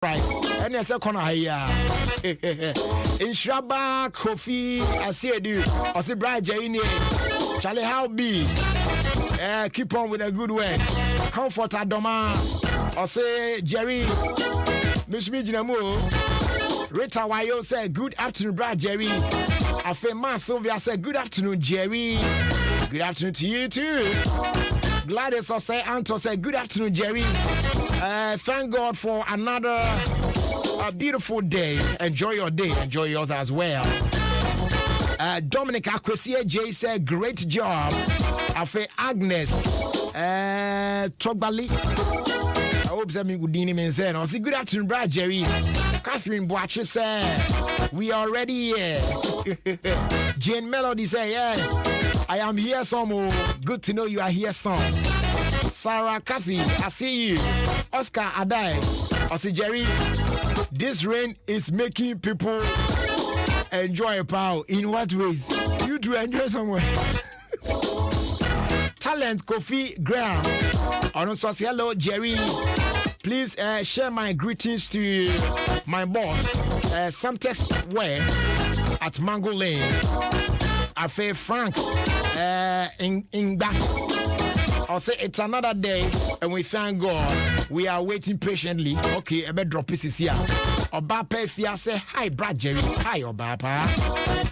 right. And yes, I in Shraba Kofi, I see you. I see Brian Jane. Charlie, how be? Keep on with a good way. Comfort Adoma. I say Jerry. Miss Mijinamu. Rita Wayo said, good afternoon, Brad Jerry. I feel Ma Sylvia said, good afternoon, Jerry. Good afternoon to you too. Gladys or say Anto said, good afternoon, Jerry. Thank God for another beautiful day. Enjoy your day. Enjoy yours as well. Dominic Akwesie J said, great job. I feel Agnes Togbali. I hope that me good evening and say, I say good afternoon, Brad Jerry. Catherine Boache said, we are ready here. Jane Melody said, yes, I am here some more. Good to know you are here some. Sarah Kathy, I see you. Oscar Adai, I see Jerry. This rain is making people enjoy power. In what ways? You to enjoy somewhere. Talent Kofi Graham. Also say hello, Jerry. Please share my greetings to my boss, Samtex Wear at Mango Lane. Afe Frank in back. I'll say it's another day and we thank God. We are waiting patiently. Okay, I better drop pieces here. Obape Fia say hi, Brad Jerry. Hi, Obapa.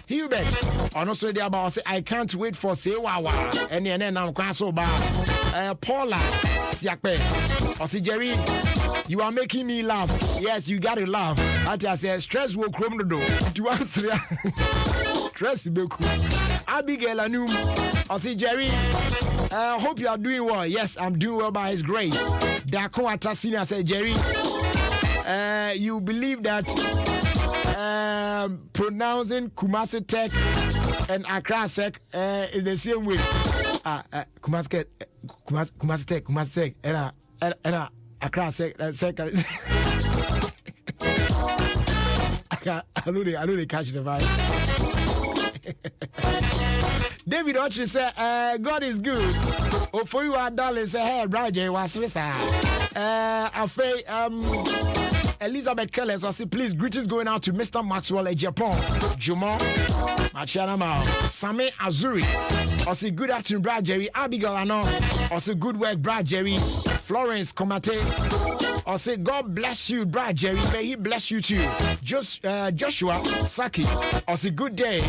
Hubert. Also, the about say I can't wait for say wawa. And then I'm quite so bad. Paula Siakpe. I say Jerry, you are making me laugh. Yes, you gotta laugh. I say stress will chrome the door. It was stress will Abigail Anum. I say Jerry. Hope you are doing well. Yes, I'm doing well by His grace. Dako Atasina said, Jerry, you believe that pronouncing Kumasi Tech and Accra Sec is the same way. Kumasi Tech, and Accra Sec. I know they catch the vibe. David Ochi said, God is good. Oh, for you are darling, say, hey, Roger, what's this? Afraid, Elizabeth Kellis, I say, please, greetings going out to Mr. Maxwell at Japan. Jumo, Machanama, Same Azuri. I say, good afternoon, Brad Jerry. Abigail, I know. I say, good work, Brad Jerry. Florence Komate. I say, God bless you, Brad Jerry. May He bless you too. Joshua Saki. I say, good day.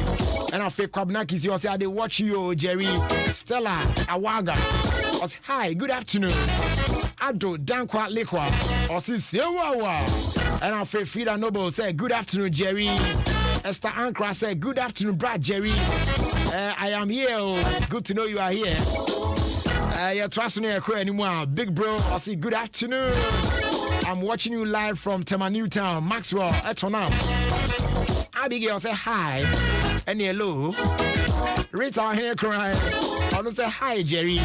And I say, Kwabnakis, I say, I watch you, Jerry. Stella Awaga. I say, hi, good afternoon. Ado Dankwa Lekwa. I say, Sewawa. And I say, Frida Noble say, good afternoon, Jerry. Esther Ankra say, good afternoon, Brad Jerry. I am here. Good to know you are here. You're trusting me anymore. Big bro, I say, good afternoon. I'm watching you live from Tema Newtown, Maxwell, Etonam. Abigail say hi and hello. Rita here crying. I don't say hi, Jerry.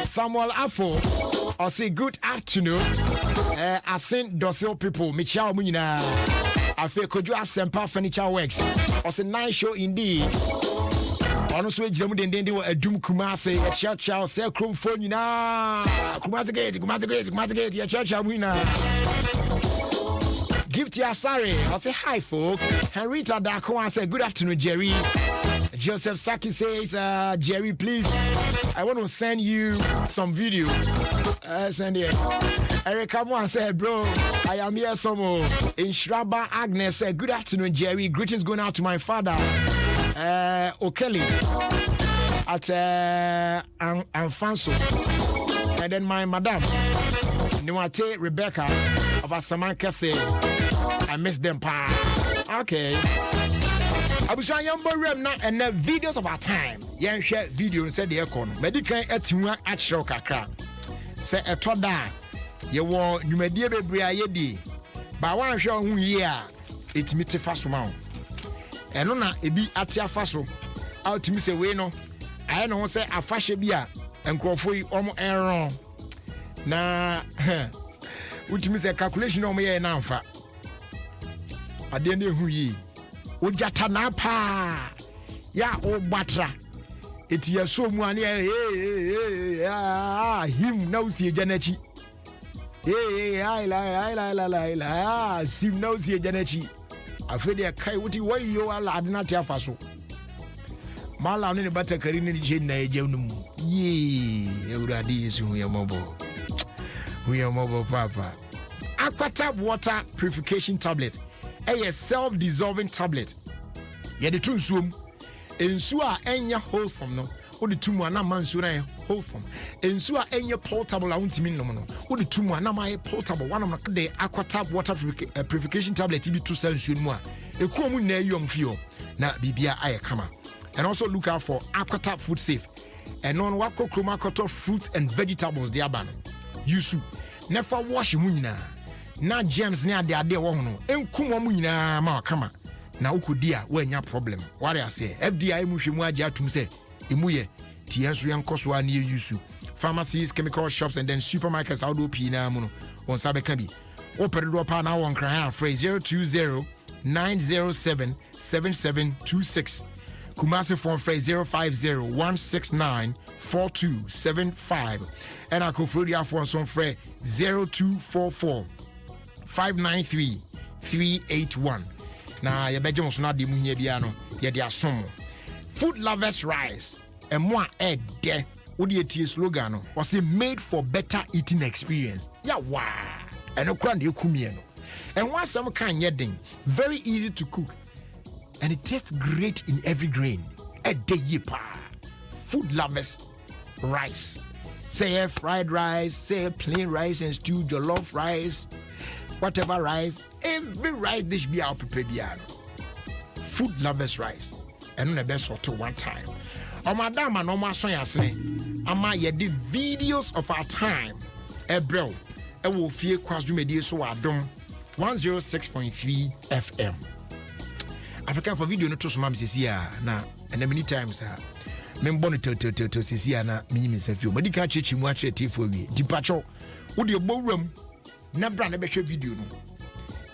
Samuel Afo, I say good afternoon. I sent docile people, Michelle Munina. I feel could you ask Sempa Furniture Works? I say nice show indeed. Honestly, Jamu den den a doom Kumasi, a church house, say chrome phone, you know. Kumasi gate, your church winner. Gift ya sorry. I say hi, folks. Henrita Dako, I say good afternoon, Jerry. Joseph Saki says, Jerry, please, I want to send you some video. Send it. Eric Kamwan said, bro, I am here somewhere. In Shraba Agnes said, good afternoon, Jerry. Greetings going out to my father. Okeli at Anfanso, and then my madam Nwate Rebecca of Asamanka said, I miss them pa. Okay. I was trying to remember and the videos of our time. Yan share video and said the aircon. Medical etima at Shokaka. Say a toda. You were Numedia Briayedi. But one show who year it's Mr. Fasumau. And on a be at your faso. Out to Miss Weno. I don't say a fashion beer and Crawford almost error. Na, which means a calculation on me and Alpha. I didn't know who ye. Ujatanapa. Ya o batra. It's your so money. Him now see Janechi. Hey, I sim no see Janechi. I feel they kai wuti why you are lad not your faso. Mala on the butter carine jin na jenum. Ye, Euradi is we are mobile. We are mobile papa. Aquatap water purification tablet. A self-dissolving tablet. Ye the true swim. Ensua enya wholesome no. Wo the tumu ana mansura wholesome. Ensua enya portable a untimi no no. Wo the tumu ana my portable one of the Aquatap water purification tablet be 2 cents mu a. Ekuo mu na yom fio na bibia aye kama. And also look out for Aquatap Food Safe. And on wako chroma koto fruits and vegetables they abano. Yusu. Never wash mu nyina. Na germs ne ade wo no. Enkum mu nyina ma kama. Na ukudia we nya problem. What I say? FDI mu hwemu agya atum say emuye tienso yankoso a ne yusu. Pharmacies, chemical shops and then supermarkets outdo pina mu no. On sabe kan bi. Operedo pa na won kran phrase 020 907 7726. Kumasi phone phrase 050 169 4275. And I could through the phone some phrase 0244 593 381. Now, you bet you must not be here, Biano. Yet they are some food lovers rise. And more egg there. What the AT slogan was it made for better eating experience? Yeah, wow. And a grand you kumiano. And once some kind yedding, very easy to cook. And it tastes great in every grain. A day yipa. Food lovers rice. Say a fried rice, say a plain rice and stew, jollof rice, whatever rice. Every rice dish be out prepared. Food lovers rice. And on the best sort of one time. Oh, madam, and no more son yasne. Ama ye the videos of our time. Bro. I will fear cross media so I don't 106.3 FM. Africa for video no to some mammy here na and many times men bonnet to see na me myself you medical church mu atwe tifo wi dipacho wo de bowram na bra na be hwe video no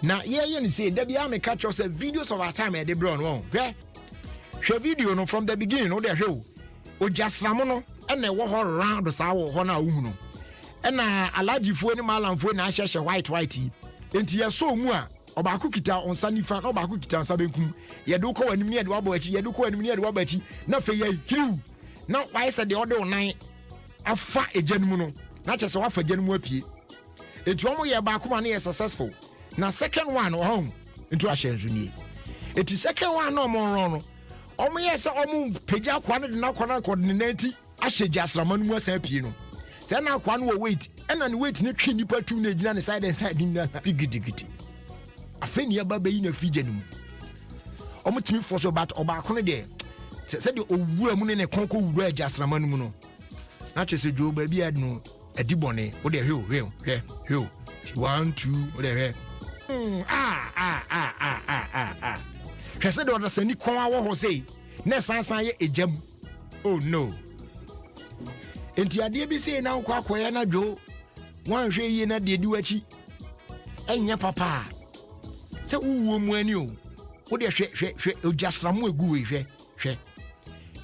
na ye ni say da bia me catch us videos of our time e de bro no hwe video no from the beginning no de hwe o jasramo no na e wo ho round sa wo ho na wo hu no na alagifo ni malamfo na ahye white enti ye so mu a Obaku kita on sanifa no obaku kita on sabenkum ye do ko wanim ne de wabo achi ye do ko wanim ne de wabo achi na fe ye hiu na why said the order nine afa ejanum no na chese wa fa janum apie enti omo ye ba kuma na ye successful na second one o into ahyenzu nie enti second one no omo ron no omo ye se omo peja kwa no de na kwa ne nanti ahye jasrama no mu asa apie no se na kwa no wait na ne wait ne twi nipa tu na gina ne side and side ni na digidi afeni ya baba yi na frige num omutimi forso bat obaako ne de se de owura mu ne konko wura agasrama num no na chese dwo ba bi ad no adibone wo de hwe 1 2 wo de hwe hwese de odasani kon awo ho sei na sansan ye ejam oh no enti ade bi sei na kwa akoya na dwo wan hwe yi na de diwachi enya papa se uwo mu ani o wo de hwe ojasramu egu we hwe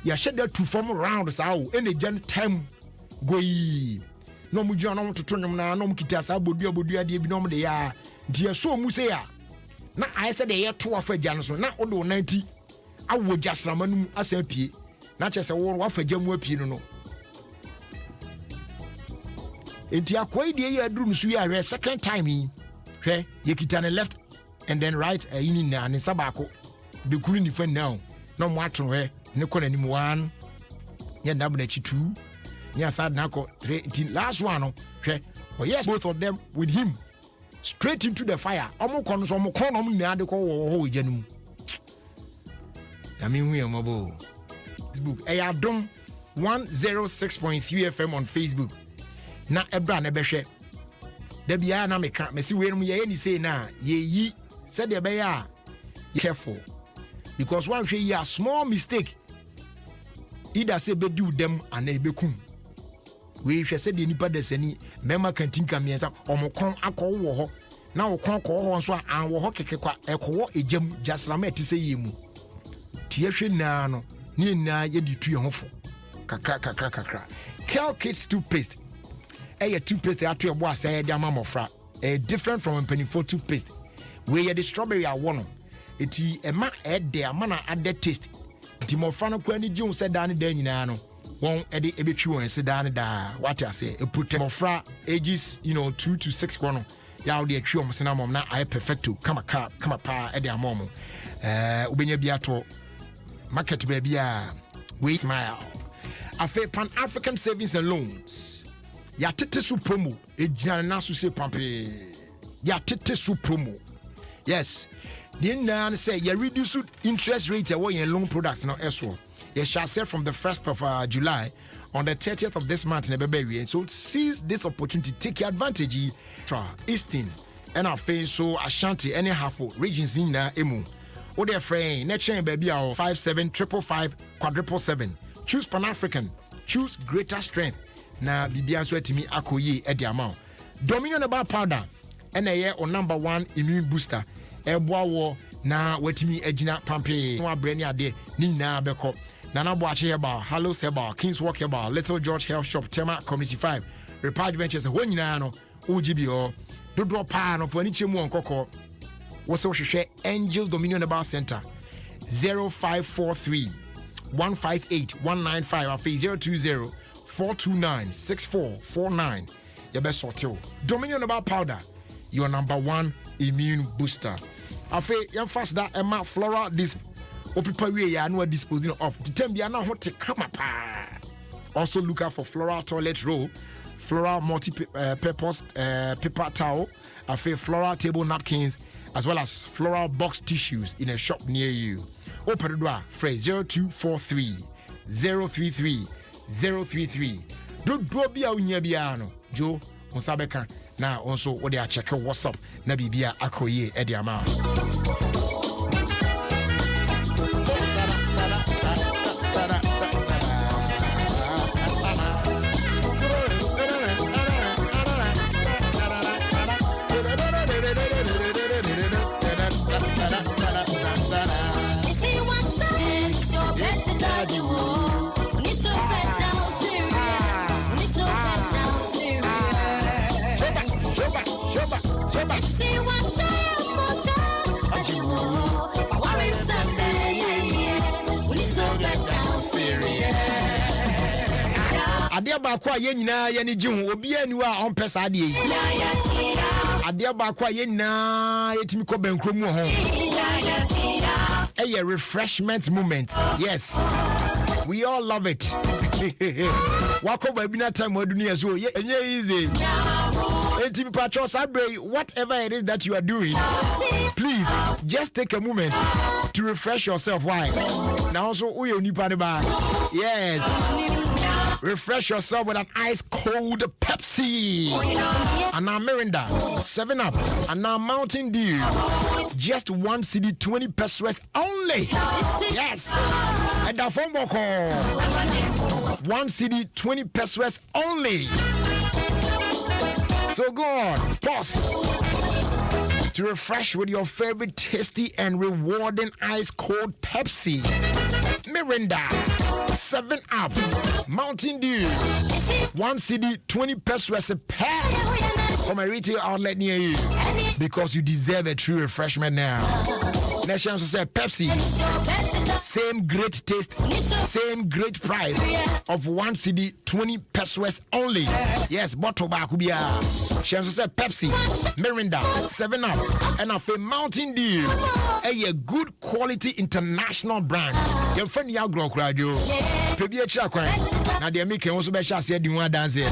ya sheda tu form round sa o ene jan time goyi no mu jona no toto nyum na no mu kita sa bodua de bi no mu de ya ntia so mu se ya na ai se de ye to afa gya no so na wo do 90 awo jasrama num asa pie na che se wo afa gya mu apie no enti akoi de ye aduru nsu ya hwe second time yi hwe ye kita ne left and then right ini na ne sabako be kunu ni fan now no mo ato he ne kona ni 1 ye ndam na chi 2 nya sad na ko 3 last one no hwe oh yes both of them with him straight into the fire omo kono so omo kono mu na de ko wo ho janum ya mi hu ya mabo Facebook Adom 106.3 FM on Facebook na ebra na behwe da bia na meka mesi we no ye ni say na ye yi said the bear careful because one say a small mistake either say be do them and e be kum we said the nipa desani mema kantin kamiensa omokon akọ wo ho na okon ko ho nso an wo ho kekekwa ekowo ejam jasrama etise yemu tie hwe na no ni na ye di tu ye hofo kakra Kel Kids toothpaste a toothpaste that to a boy say the mama fra different from pennyfo toothpaste where you the strawberry are one eti ema de amana add taste di mofra no kwa ni ji said dan dan nyina no won e de ebetwi won se dan da what I say e put mofra ages 2 to 6 kono ya de atwi om se na mom na I perfecto kama pa e de amom ubenya bi ato market baby a we smile afa Pan African Savings and Loans ya tete su promo ejina na so se pampe ya tete su promo yes the nan say you reduce interest rate away in loan products now as well. You shall say from the 1st of July on the 30th of this month in Ebeberi. So seize this opportunity, take advantage. Eastern and our face so Ashanti any half regions in the emu. O dear friend, next chain baby 575555. Choose Pan African, choose greater strength. Na Bibian sweat to me akoye at the amount. Dominion about powder and a year on number 1 immune booster. Eboa na wetimi agina pampe no abrani ade ni na beko nana boache heba Hallows heba Kings Walk heba Little George Health Shop Tema Community 5 Repage Ventures ho nyina no ogibi ho dodo pa no fo ani chemu onkoko wo se wo hwehwe Angels Dominion Bar Center 0543 158 195 afi 020 429 6449 your best sortil Dominion Bar Powder your number 1 immune booster. Afe yan fast that Emma Flora this opipa we ya no disposing of the time bia na ho te kama pa. Also look out for Flora toilet roll, Flora multi purpose paper towel, afe Flora table napkins as well as Flora box tissues in a shop near you. Open the door, phrase 0243 033 033. Do bia unya bia no. Joe Onsabeka na also what they are check what's up na bibia akoye e dia ma Adia ba kwa ye nyina ye ni jihu obi anu a on pesa ade yi adia ba kwa ye nyina yetimi ko bankromu ho a refreshment moment yes we all love it wako ba bi na time aduni so ye enye easy etimi patro sabre whatever it is that you are doing please just take a moment to refresh yourself why now also uye nipa ne ba yes. Refresh yourself with an ice cold Pepsi. And now Mirinda, 7-Up, and now Mountain Dew. Just 1 CD, 20 pesos only. Yes. And the phone call. 1 CD, 20 pesos only. So go on, pause. To refresh with your favorite tasty and rewarding ice cold Pepsi. Mirinda, 7-Up, Mountain Dew, 1 CD, 20 pesos a pack from a retail outlet near you because you deserve a true refreshment now. Next chance to say Pepsi, same great taste, same great price of 1 CD, 20 pesos only. Yes, bottle back will be chance to say Pepsi, Mirinda, 7-Up, and a Mountain Dew, a good quality international brands. Your friend Yagro Radio, Pebia Chakwa, now they make also be shall say the one dance here.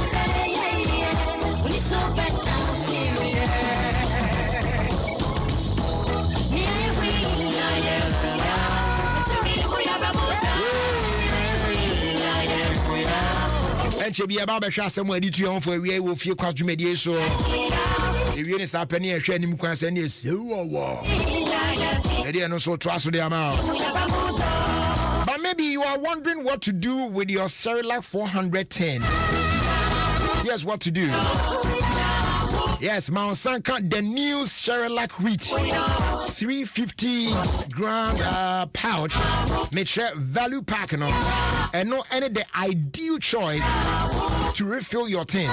And Chebia Baba shall somewhere to for a way will feel quite so. If you are penny and share him, can send you so. And also trust the amount. But maybe you are wondering what to do with your Cerelac 410. Here's what to do. Yes, Mount Sanka, the new Cerelac wheat, 350 gram pouch, make sure value pack and no any the ideal choice to refill your tin.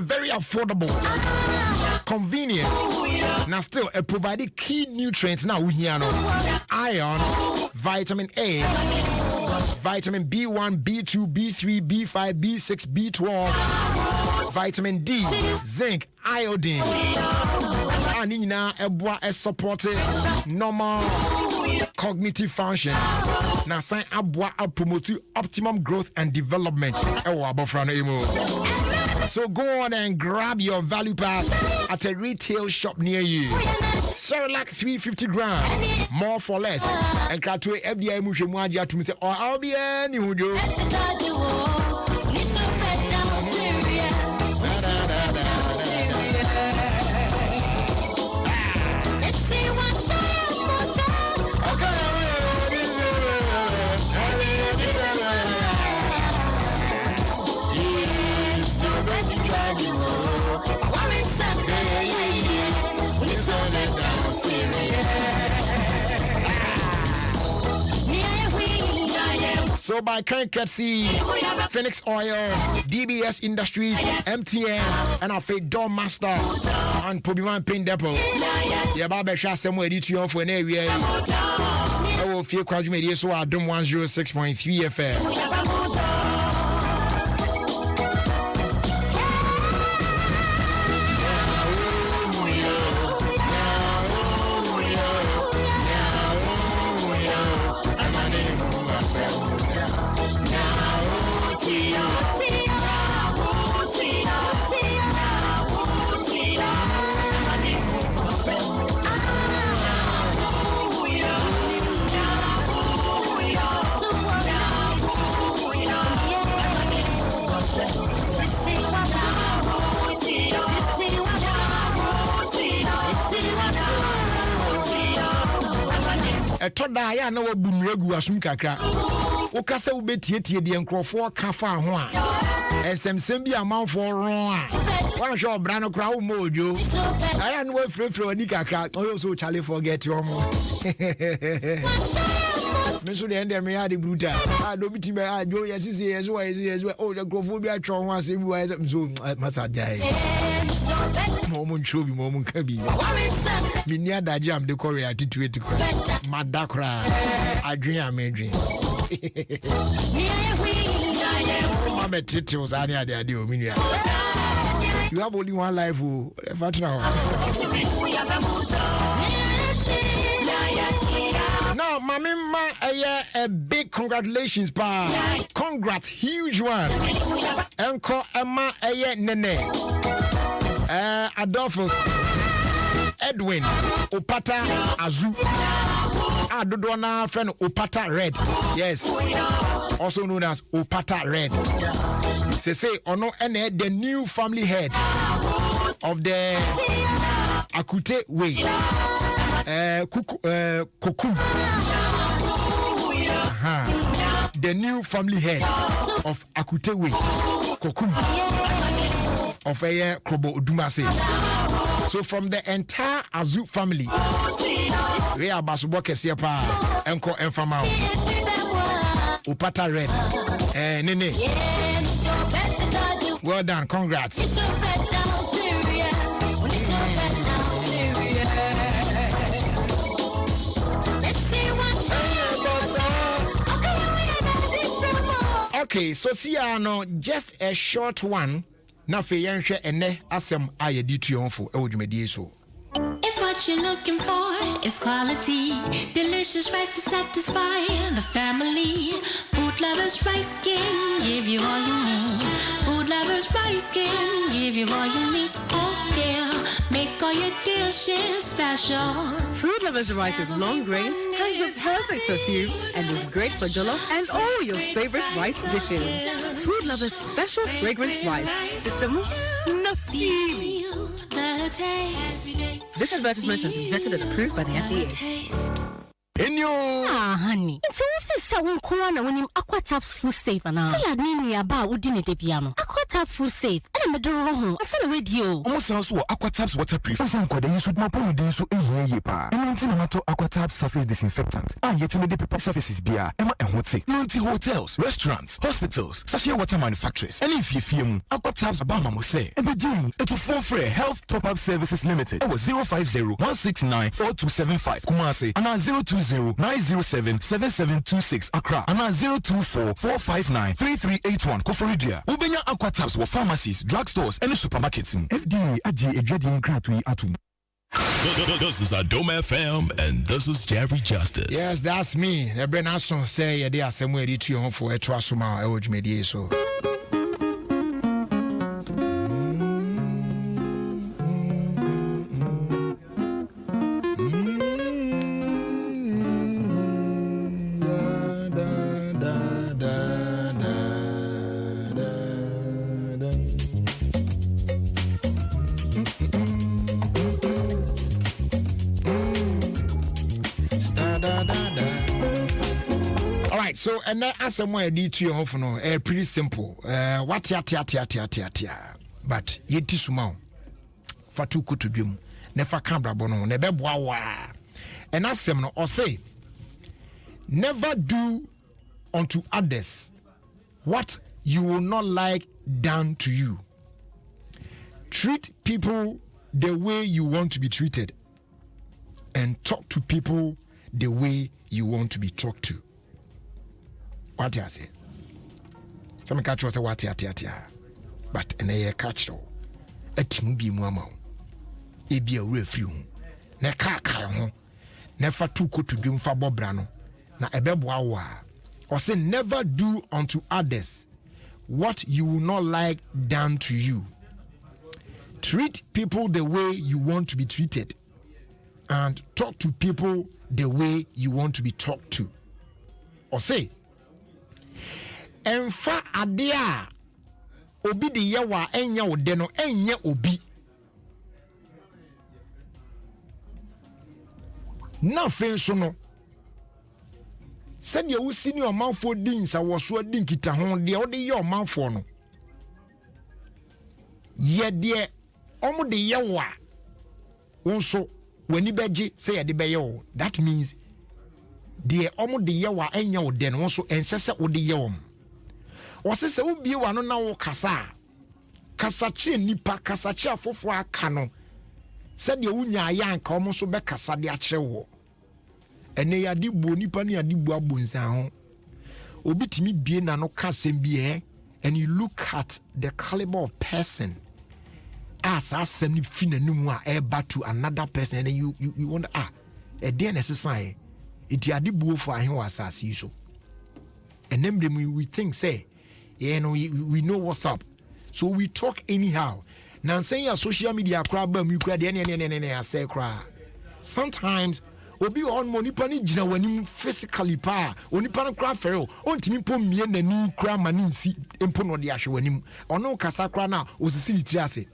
very affordable, convenient. Now still provided key nutrients now we here iron, vitamin A, vitamin B1, B2, B3, B5, B6, B12, vitamin D, zinc, iodine. And in now a supported normal cognitive function. Now sign abwa promote optimum growth and development. So go on and grab your value pass at a retail shop near you. Cerelac 350 gram, more for less. And Kratwe FDI Mushemwaja to me say, oh, I'll be any who do. So by kind courtesy, Phoenix Oil, DBS Industries, MTN, and our fake Door Master and Pobiman Pin Depot. Yeah, Baba Shah somewhere to for an area. I will feel quite media so I don't 106.3 FM. Toda ya na wabunregu asum kakra wokasa wobetietie de enkrofo kafa ho a esemsem bi amanfo ron a wan hwe obra no kra wo mojo aya no afrefre wani kakra oyo so chale forget your mo me so de ende me ya de bruta do bitime jo yesisi yeso o de krofo bi atwo ho asem bi wa so masaja mo nchobi mo nkabi minia daje am de korea attitude ko madakra adwen amedwen mama tete usani ade o minia you have only one life o fatna now mamima a big congratulations pa congrats huge one enko ema nene Adolphus Edwin Opata Azu Adodona friend Opata Red, yes, also known as Opata Red. Say ono ene the new family head of the Akute Way Kokum. The new family head of Akute Way Kokum of a Krobo Dumase. So from the entire Azu family, we are Basuboke Siapa, Enko Enfama, Upata Red, Nene. Well done, congrats. Okay, so see, just a short one. If what you're looking for is quality, delicious rice to satisfy the family. Food Lovers Rice can give you all you need. Food Lovers Rice can give you all you need. Oh yeah, make all your dishes special. Food Lovers Rice is long grain, has the perfect perfume, and is great for jollof and all your favorite rice dishes. Food Lovers Special Fragrant Rice. Sisamo Nafi. This advertisement has been vetted and approved by the FDA. Honey. It's office someone corner when him Aquataps Food Safe and I. Say I mean we about would dinner de piano. Aquatap Food Safe. And na medoro ho. Asa na radio. Omo sounds so Aquatabs waterproof. Osan kwada yisu ma pon de so ehie pa. Eno nti na mato Aquatabs surface disinfectant. Yet me de paper surfaces bia. Ema enhote. Nanti hotels, restaurants, hospitals, sachet water manufacturers. And if you mu Aquatabs abama mo say. Ebe doing it will phone free Health Top Up Services Limited. Our 050-169-4275 Kumasi and 020-907-7726 Accra and 024-459-3381 Koforidia. Ubenya Aquatabs were pharmacies, drugstores and supermarkets. FDA aji ejedi nkratui atum. This is Adoma FM and this is Jerry Justice. Yes, that's me. Ebren Ason say ye dey asem we to your home for etwa asoma e wodwumedie so. So, and then as someone did to your home, pretty simple. What ya, but yet is small. For two good to do, never cambra bono, never boa. And as some or say, never do unto others what you will not like done to you. Treat people the way you want to be treated, and talk to people the way you want to be talked to. What I say? Some catch was a what ya, but an air catch all. A team be mamma. It be a real few. Ne car, never too good to do for Bob Brano. Na ebeboa. Or say, never do unto others what you will not like done to you. Treat people the way you want to be treated, and talk to people the way you want to be talked to. Or say, Enfa adea obi de yewa enya ode no enya obi na fe so no said you see your man for dins was so din kita ho de ode ye man for no ye de omo de yewa wonso wani beji say ye de be ye. That means de omo de yewa enya ode no wonso ensese ode yewom. Wasese ubie wano na wo kasa kasache nipa kasache afofo aka no said you unya aya nka omo so be kasa de akere wo ene ya di bo nipa ne ya di bo abonsa ho obi timi bie na no kasem bie and you look at the caliber of person as asem ni finanum a eba to another person and you wonder e dey necessary it ya di bo for ahen wasase so and then we think say you know, we know what's up. So we talk anyhow. Now saying your social media crowd you crowd I say cry. Sometimes obi on money pani jina when physically pa oni pan cry fero on timi po mie na ni cry mani si empo no de ahwe wanim ono kasa cry na osisi ni triase.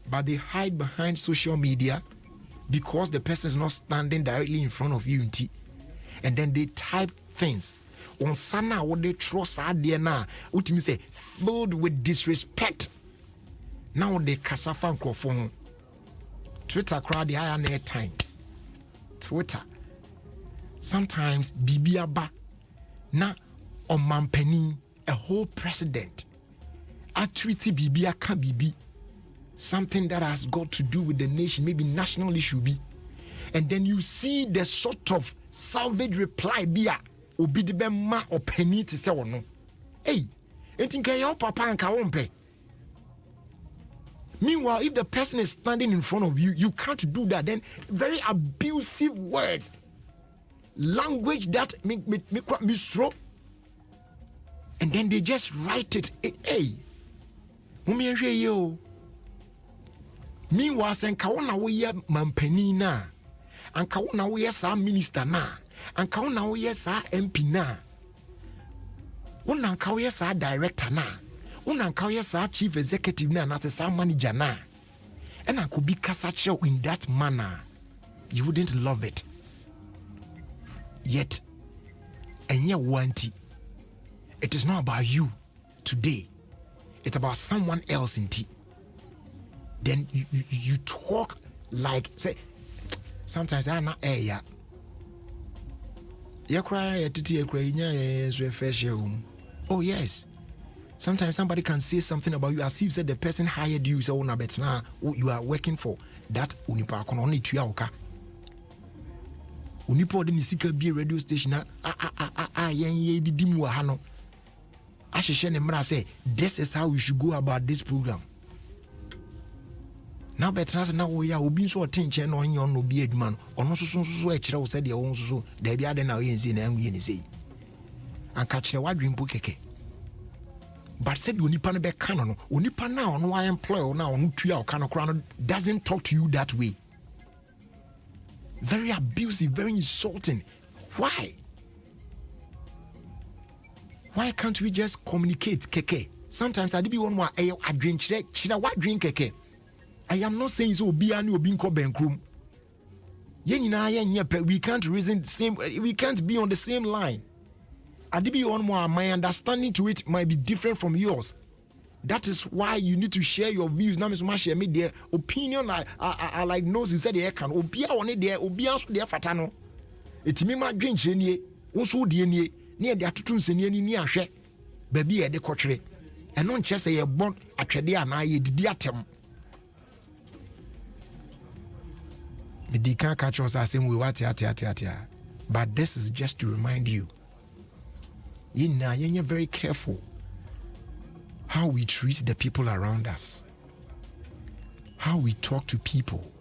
But they hide behind social media because the person is not standing directly in front of you, and then they type things on sana what they trust idea na ultimately say filled with disrespect. Now they kasafa microphone Twitter crowd the higher near time Twitter sometimes bibiaba na on mampeni a whole president a tweety bibia can bibi something that has got to do with the nation, maybe national issue be, and then you see the sort of salvage reply be obi de be ma openi to say no. Hey, entinka your papa and kawompe. Meanwhile, if the person is standing in front of you, you can't do that. Then very abusive words, language that make misro, and then they just write it. Hey, yo. Meanwhile, sen kawona we mampeni na, and kawona we sa minister na. And count now, yes, our MP na. One yes, our director na. One yes, our chief executive na, as a manager na. And I could be casacho in that manner. You wouldn't love it. Yet, and yet, want it is not about you today. it's about someone else in tea. Then you talk like, say, sometimes I'm not yeah. You cry, you cry, oh yes. Sometimes somebody can say something about you as if said the person hired you, so now you are working for that unipa only 2 hours. Unipo de nisika be radio station yen di dimu hano. Asheshe ne mra say this is how we should go about this program. Now better now we are obi so attention no yen no be aduma no ono so e kire wo say de wo so da bia de na we yen say na yen ni say. Anka kire wadwempo keke. But said unipa no be kan no unipa na ono wa employ na ono tua o kan no doesn't talk to you that way. Very abusive, very insulting. Why? Why can't we just communicate, keke? Sometimes I be one more I drink chira what drink keke. I am not saying so be ani obi nko benkrum. We can't reason the same, we can't be on the same line. I be one more, my understanding to it might be different from yours. That is why you need to share your views. Now, Mr. Share me their opinion. I like knows instead the can. Obia on it there. Obia so there fatano. It me my drink any. Also DNA near the atutun senior ni ahwe. Baby e de kotre. And non chese ye born atwede ana ye didi atem. Me di kan catch us asem we what atia. But this is just to remind you. You're very careful how we treat the people around us, how we talk to people,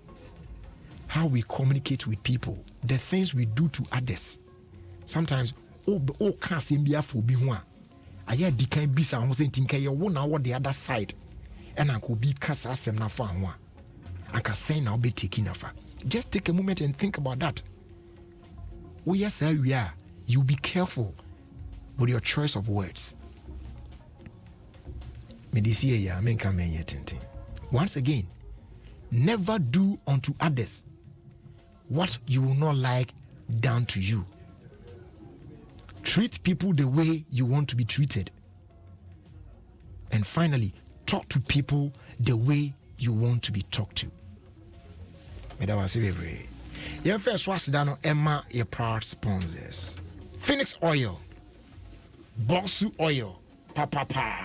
how we communicate with people, the things we do to others. Sometimes, can't seem be for be one. I hear the kind be some saying think you won't know the other side, and I could be cast as them na for one. I can say now be taking off. Just take a moment and think about that. Oh yes, we are. You be careful with your choice of words. Once again, never do unto others what you will not like done to you. Treat people the way you want to be treated. And finally, talk to people the way you want to be talked to. Your first was done Emma, your proud sponsors. Phoenix Oil, Bossu Oil, Papa.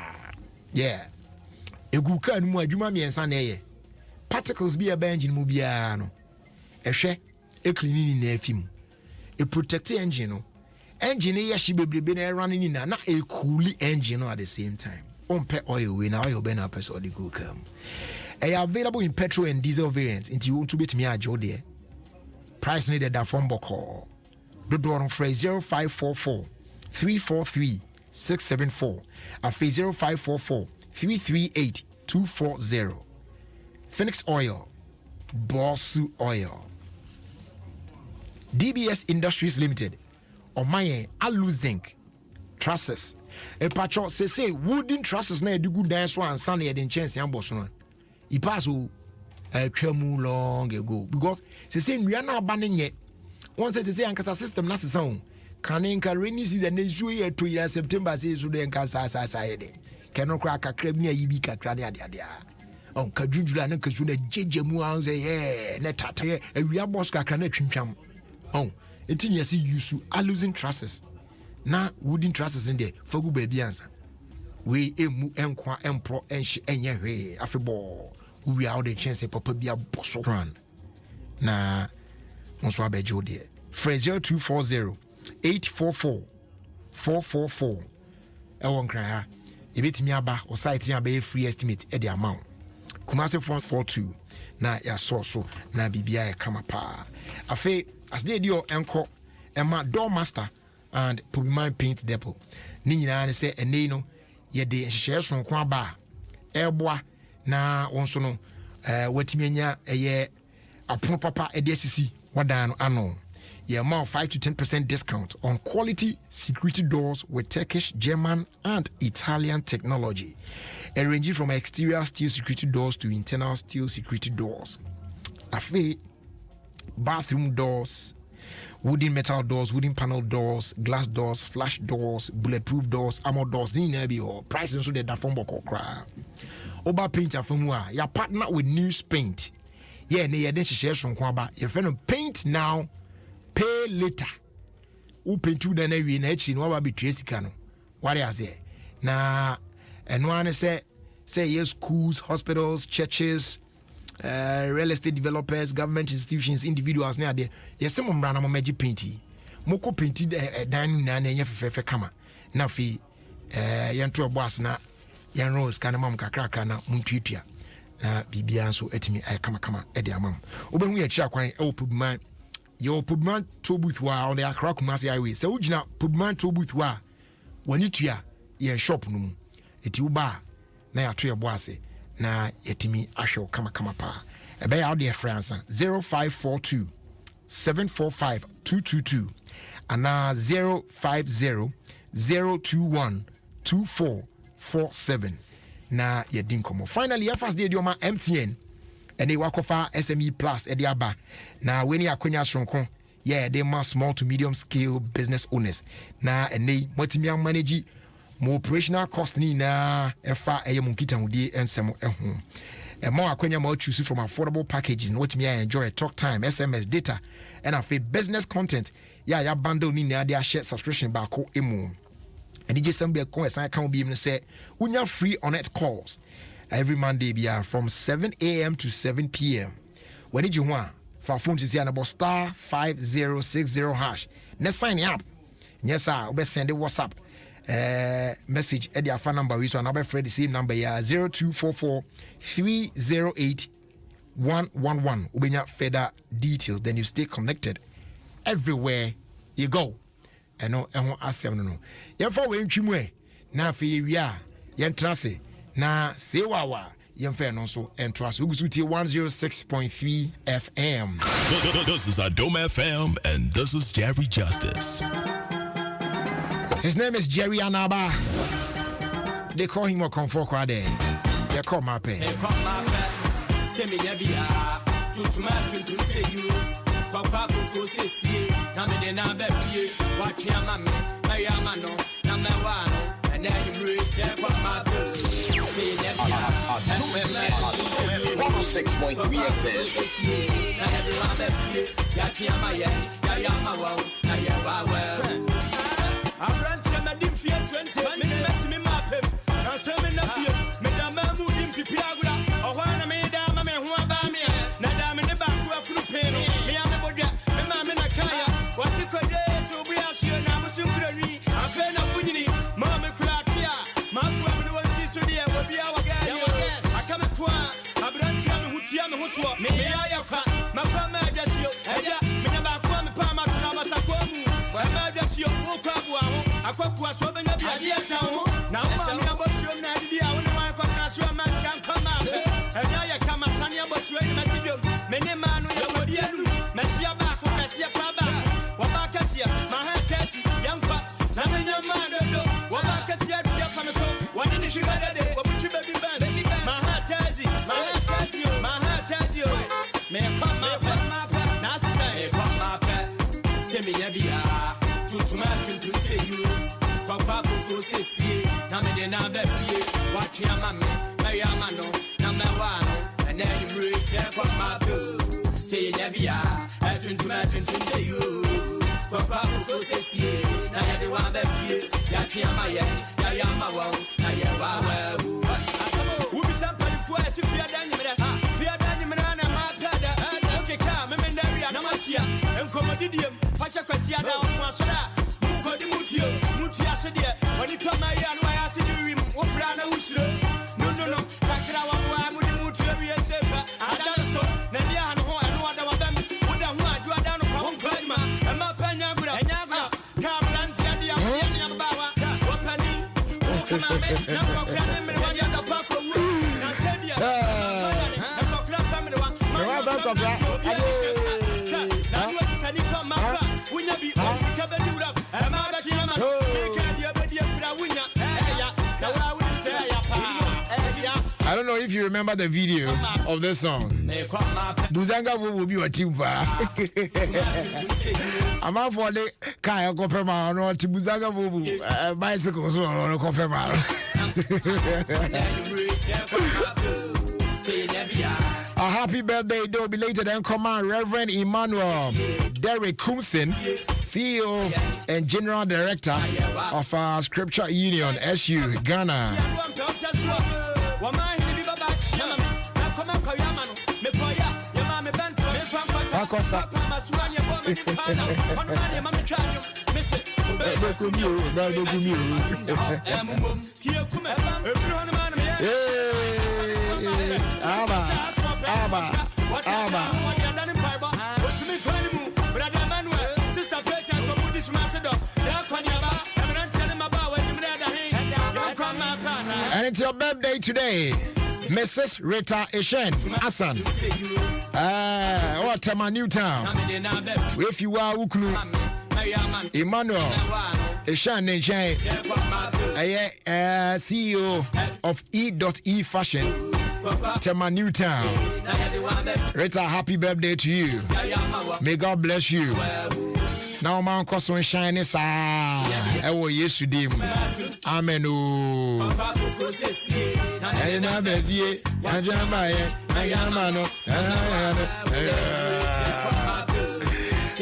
Yeah. Eguka no adwuma miensa na ye. Particles be a bench mu bia no. Ehwe e clean ni na afim. E protect engine no. Engine ye hye bebrebe na run ni na e cool engine no at the same time. Ompe oil we na oil be na person the go come. E available in petrol and diesel variants into you want to bet me ajo there. Price needed that from Boko. The door on phrase 0544 343 674 at 0544 338 240. Phoenix Oil, Bossu Oil, DBS Industries Limited, Omaye Alu Zinc trusses. A patron say wooden trusses na do good dance one Sunday at the chance and Bosson. He passed tremu long ago because say we are not banning yet. Once they say Ankasa system na sound. Kaninka rainy season is year 2 years September says so then cancer society. Cannot crack a crab near Ibika crania. Oh, Kajunjula and Kazuna JJ say, yeah, Netata, a real bosca cannot chim. Oh, it's in your see you are losing trusses. Now, wooden trusses in there for good baby answer. We enqua empro and she and your way after ball. We are the chance of Papa be a boss run. Nah, Monsieur Bejo dear. Phrase 0240 844 444. I won't cry. A bit me aba or site a free estimate at the amount. Kumase 442. Na ya so na bibia come pa. Afe as they do enko Emma door master and Pubiman paint depot. Ni nyina say ene no ye de nhye so nko aba eboa na wonso no watimi anya eye apono papa e de asisi wadan ano. Yeah, more 5 to 10% discount on quality security doors with Turkish, German, and Italian technology, ranging from exterior steel security doors to internal steel security doors. Afe bathroom doors, wooden metal doors, wooden panel doors, glass doors, flash doors, bulletproof doors, armor doors. Ni na bi o price nso de da phone book okra. Oba paint afemu a ya partner with News Paint. Yeah, ne yɛde hyehyɛ so nko aba. Your friend paint now, pay later. Who paint you na wie na echi no aba betue sika no. What I say? Na and one say yes, schools, hospitals, churches, real estate developers, government institutions, individuals near there. Yes, some brand mo magic painty. Moko painted dining na na fefe kama. Na fi yanto boss na yan rose kana mam kakra na muntwitwa. Na bibia nso etimi kama e de amam. Obehu ya chia kwan e opudman. Yo opudman to booth wa on the Accra Kumasi highway. Se ugina opudman to booth wa wanitua ye shop no mu. Eti uba na ya to ye boase na yetimi ahwe kama pa. Ebe ya de France 0542 745 222 ana 050 021 2447 na yedin komo. Finally, ya fast day dioma MTN ene wakofa SME Plus edi aba na weni akonya sonko yeah they ma small to medium scale business owners na ene motimi manage mo operational cost ni na efa munkita hudi ensemo eho more akonya ma choose from affordable packages and what me enjoy talk time SMS data and a business content ya bundle ni na dia share subscription ba ko emu and it just some be a coin account be even say unya free on net calls every Monday be from 7 a.m. to 7 p.m. when you want for phone to see an about *5060# next sign up yes sir we send the WhatsApp message at the phone number we so another Fred the same number 0244 308 111 ubenya further details then you stay connected everywhere you go and no asem no ye for we ntwimu e na afi wi a ye ntrase na sewawa ye mfa no so entrase ugusu tie 106.3 FM. This is Adoma FM and this is Jerry Justice. His name is Jerry Anaba. They call him a comfort quade. They call my pay. I ran to my dim fear 20 minutes me mapem. Now tell me nothing. Madame Moody Piagura, or one I made a man who about me. Nadam in the back who are through pain. Me and the body, my mamma in a kaya. What's it called to be a sheer number supery? I'm fair enough with you. Mamma Kratia, my family was so dear will be our guy. I come at Qua, I brought Tiam who Tiam who swap me. I my family just you. Me about Kwame Palma to Namasakomu. Well, that's your book. I was hoping to be a dear sound. Now, I'm about you and I want to work on your man can come out. And now you come as Sanya, but you ain't message. Many man with your dear Messia back, Messia Paba. Wabakasia, my hand test, young pop. Now, your man, Wabakasia, one in the sugar day, what would you be banned? My heart tells you, my heart tells you, my heart tells you. May I come my pet, not to say, come my pet, send me every hour. To say you, Papa go see, Namade Nabe, watch your mammy, Mayamano, Namawano, and then you break your papa. Say, Nebia, I turn to my turn to you. Papa go see, I had the one that you, Yakiamaya, Yamawa, Nayawa. Who be somebody for us if you are done, if you are done, my brother, okay, come, Memendaria, Namasia, and Commodidium, Pasha Quasiana, Masada. Mutia said, when you come my hand, why I see you, Ofrana Usro. No, Takra, Mutia, Sepa, I done so, Nadia and Ho, and what I them, put down one, draw down upon Pema, and my Panyagura, and Yava, Cabran, Sadia, and Bawa, Wapani, who come out, now Cranem, and one other Paco, and Sadia, and Cocra family one. Can you come out? When you be covered, you have. I don't know if you remember the video of this song. Buzanga will be your team. I'm out for the Kaya Copperman or Tibuzanga bicycles or Copperman. A happy birthday, though, belated and command Reverend Emmanuel Derek Kumsin, CEO and General Director of Scripture Union, SU, Ghana. And it's your birthday today, Mrs. Rita Eshen Hassan. What a new town. If you are Uklu, Emmanuel Eshen Neshen, CEO of E.E Fashion, Tema New Town. Rita, happy birthday to you. May God bless you. Now man koso shine sa ewo Yesu dim. Amen o. Ayina bedie, ajama ye, ayama no.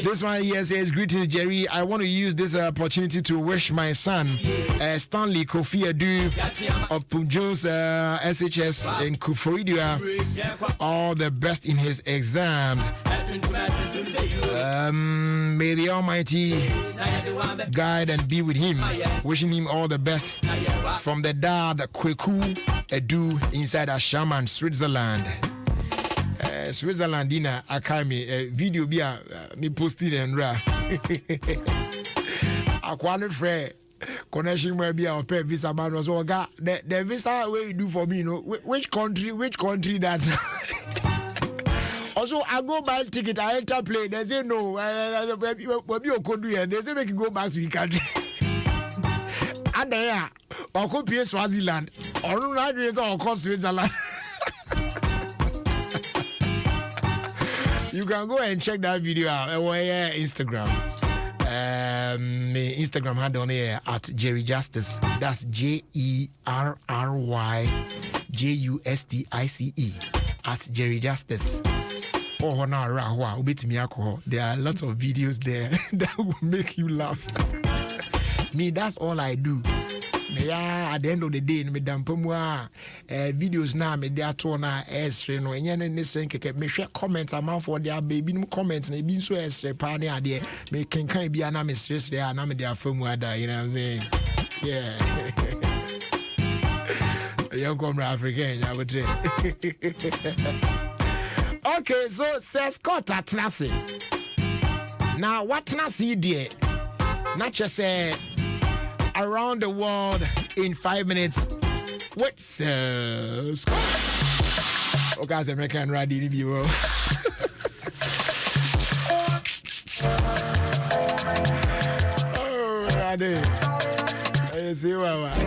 This one here says, greetings, Jerry. I want to use this opportunity to wish my son, Stanley Kofi Adu of Punjos SHS in Kuforidua, all the best in his exams. May the Almighty guide and be with him. Wishing him all the best from the dad, Kweku Edu, inside Ashaman, Switzerland. Switzerland dinner akami video bi a me posted and ra akwane frɛ connection where be our pay visa man was oga the visa way you do for me, you know, which country that also I go buy ticket, I enter plane, they say no, what you could do, they say make you go back to the country. And there or go to Swaziland or not or cost Switzerland. You can go and check that video out on Instagram. Instagram handle on here at Jerry Justice. That's JERRYJUSTICE at Jerry Justice. Oh, now there are lots of videos there that will make you laugh. Me, that's all I do. At the end of the day, me dampomwa videos na me dey ato na esre no enye ne sre nkeke me hwe comments amount for their baby no comments na ebi nso esre pa ne ade me kenkan bia na me sre na me dey afamu ada, you know what I'm saying? Yeah. Young comrade African, I would say. Okay, so says Scott Atnasi. Now what Atnasi did? Not just say around the world in 5 minutes. What says Scott? Okay, as American ready to be well. Oh, ready. I see what.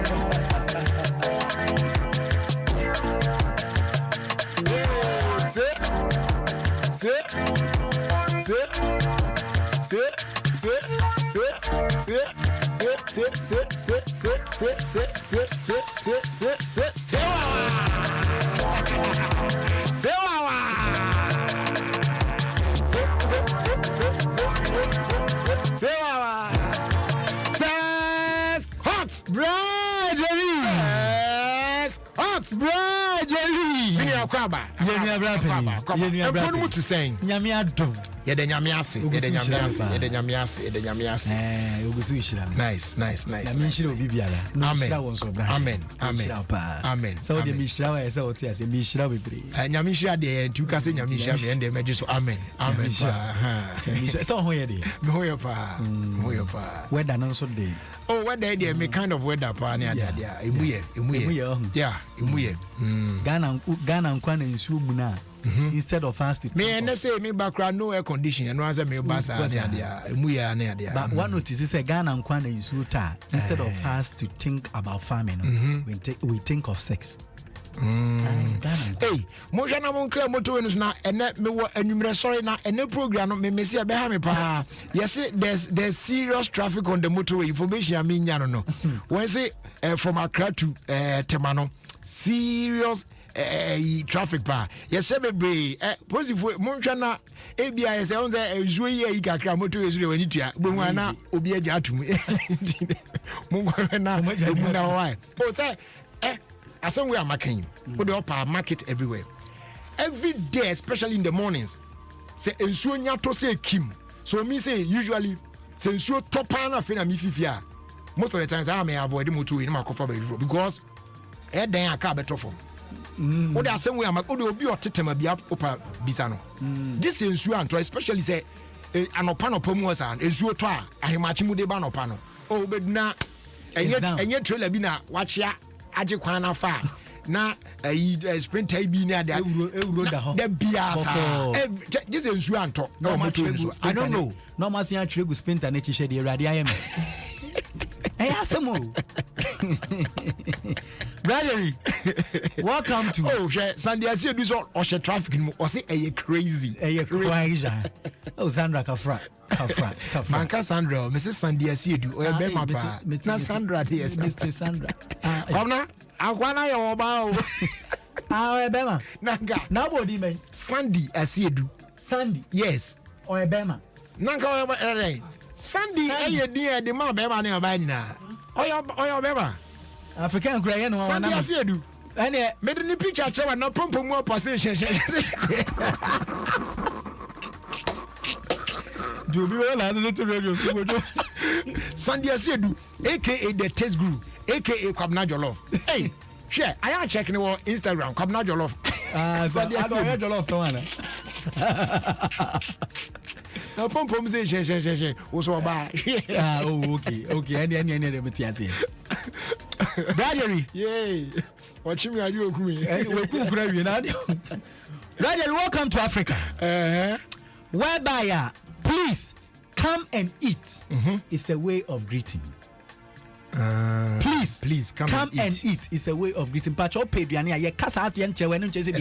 Nice. Amen. So the Mishra is out here, say Mishra we pray. Nyamisha de tu ka say Nyamisha me and the meji so amen. So hoye de. Hoye pa. Weather no so dey. Oh, weather dey me kind of weather pa na dey. Emuye. Yeah, emuye. Ghana nkwa na nsu mu na. Instead of us to me and say me background no air condition and answer me basa but one notice is a Ghana and Kwana in Suta. Instead of us to think about farming, we think of sex. Hey, Mojana Moncler Moto is now and that me what and sorry now and the program me see a behave pa. Yes, there's serious traffic on the motorway. Information I mean ya no. When say from Accra to Temano, serious traffic pa. Yes, baby. Positive Mojana ABI say on the Zui Kakra motor is when you are Bumana Obia Jatum. Mungana why? Oh, say as we are marking, put up our market everywhere. Every day, especially in the mornings, say ensunya to say Kim. So me say usually say ensure topana fena mi fifia. Most of the times I may avoid motor in my cover because then I can't better from. What are some way I'm going to be or tetema be up upper bisano. This ensure and especially say an opano pomosan ensure toa I machimu de banopano. Oh, but now and yet trailer bina watch ya. Aje kwana fa na sprinter bi na da the biasa this is you anto no I don't know no mas yan tregu sprinter na chihwe de radio ayem asemo brother welcome to Sunday I see do so o she traffic no o say crazy oh Sandra Kafra Manka Sandra, Mrs. Sandia Siedu, or Bema, not Sandra, yes, Sandra. Ona, Aquana, your bow. Ah, Bema, Nanga, nobody may. Sandy, Asiedu. Sandy, yes, or Bema. Nanka, Sandy, dear, the more Bema near Bina. Or your Bema. African Crayon, Sandy Asiedu. And made any picture, chair, no pump more position. Sandy Asiedu, aka the Taste Guru, aka Kwabna Jollof. Hey, share. I am checking our Instagram. Kwabna Jollof. Sandy Asiedu Jollof Tawana. Now pom say she. Also ba. Oh, okay. Any Metiasi. Bradley. Yay. Watching me are you okumi. Bradley, welcome to Africa. Whereby please come and eat. It's a way of greeting. Please come and eat. It's a way of greeting. Pacho pay duane ya kasa at yen chewe no chese bi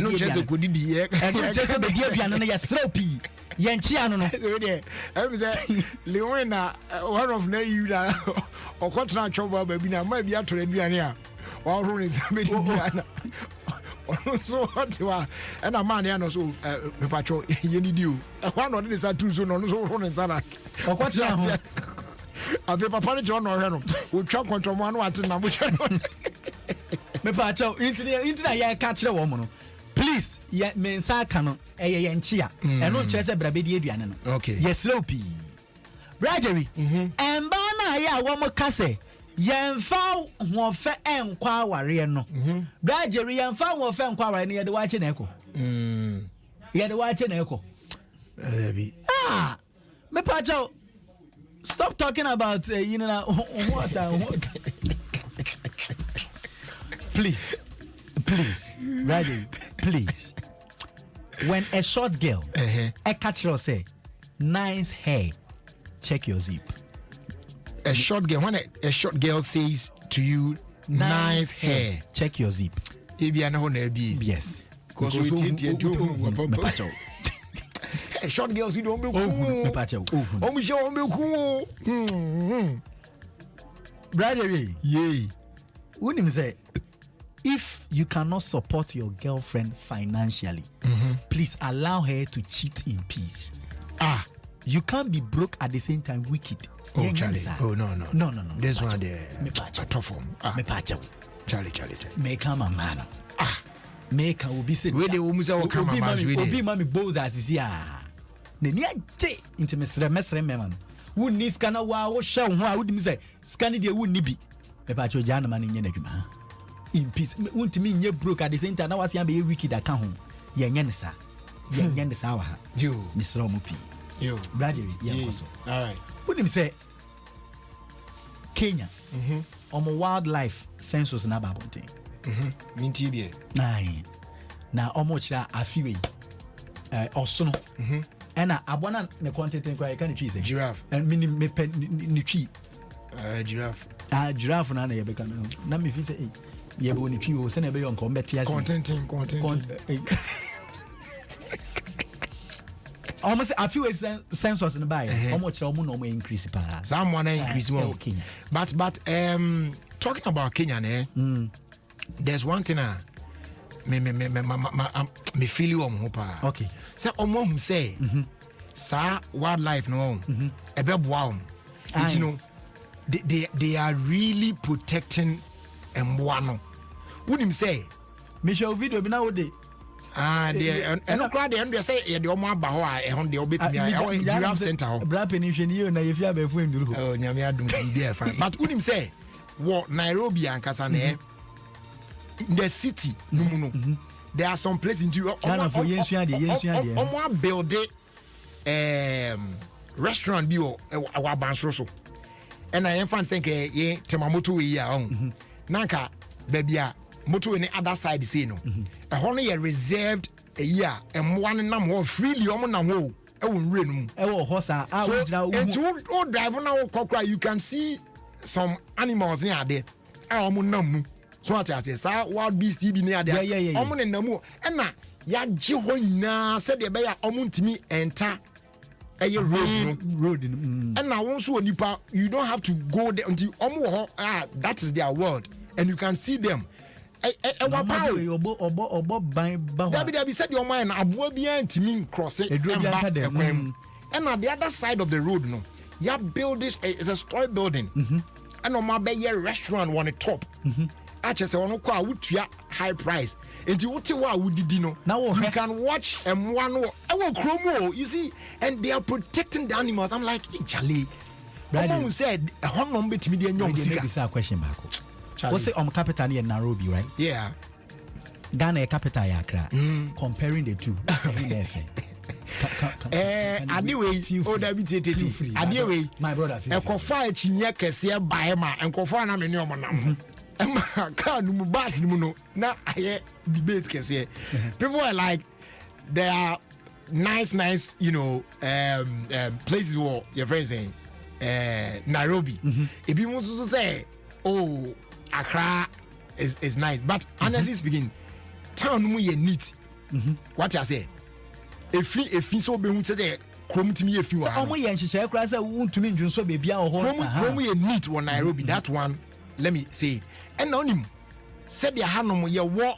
dia. And no chese be dia duane no ya sropi. Yen chia no no. So there. Em say Leona one of na you na okotra choba ba bi na ma bi atore duane a. Wa ro ni sabe duane. So what you are and a man ya so pacho yeni dio. One of these are two so no so ro ni sana. Okotra ho. Abi papa ni John no hwe no. O twa kontro mo anu ate na mo hwe no. Me pacho intina ya ka kire wo mo no. Please ya mensa ka no eye ye nchia. E no kire se brabe di aduane no. Okay. Yes ropi. Brajery. Emba na ya wo mo kase. Yemfa hofe enkwa aware no. Brajery yemfa hofe enkwa aware no ye de wa che na eko. Ye de wa che na eko. Me pacho stop talking about what please Radley, please when a short girl a catch her say nice hair, check your zip. A short girl, when a short girl says to you nice hair, check your zip. Yes, because we did short girls, you don't be cool. Brother, yay. Unim say, if you cannot support your girlfriend financially, please allow her to cheat in peace. You can't be broke at the same time wicked. Oh, Charlie. Oh, no. This one, the tough one. Charlie. Make him a man. Make her be said. Where the woman say, Obi mami bows as is ya. Nenia J into Mesre man. Who needs scanner wow show who I would say, scanning the would be. About your Jana man in Yeneguma. In peace, won't mean you broke at the same time. I was young, be wicked at home. Yansa. Yansa hour. You, Miss Romupi. You, Bradley. All right. Wouldn't say Kenya. On wildlife census na babonte. Mintibie. Nine. Na omocha afiwe. Osono. And abona ne content enquire can you say giraffe. And meaning me pen ni tree. Giraffe. Giraffe na ye beka na me fi say Yeah, but when you send a baby on combat, content. Almost a few sensors in the buy. How much normal increase? Someone increase more. But talking about Kenya, there's one thing me feel you on hopa. Okay. So who say sa wildlife no wow. You know they are really protecting Mbwano. Would him say Michelle video be now day. They no crowd they say the omo aba ho a ehon de obetimi a giraffe center ho. Bra pension you na ye fia be fu nduru ho. Oh nyame adum be e fine. But would him say what Nairobi ankasa na in the city no there are some places into omo build restaurant bi o our bansro so. And I am fan saying ye temamoto we ya on. Nanka baby a moto in the other side say no. A hono ye reserved a year and one nam ho freely omo na ho e won renum. E wo hosa a wo jira wo drive na wo kokra you can see some animals near there. A omo nam so what I say sa wild beast bi near there. Omo ne namu e na ya je ho nyina said e be ya omo ntimi enter road and now also nipa you don't have to go there until that is their world and you can see them said your mind aboa bia ntimi cross it and on the other side of the road no you build this is a story building and on my be restaurant on the top actually say one kwa wutua high price enti wote wa wudidi no you can watch one chromo you see and they are protecting the animals. I'm like hey, Charlie Mom said a honor betimi dey nyom sika question back what's the capital in Nairobi right yeah Ghana capital ya Accra comparing the two adiwe o da bi teteti adiwe my brother ekofa achinye kese bae ma enkofa na me ne omonam car no bus no na aye debate kese people are like there are nice you know places where your friends saying Nairobi if you want to say oh Accra is nice but honestly speaking town mu ye neat what I say if so be hu say krom timi efi wa omo ye nhihye kra say wuntumi ndwunso be bia ho krom ye neat wo Nairobi that one let me say and now him said the hanom ye wo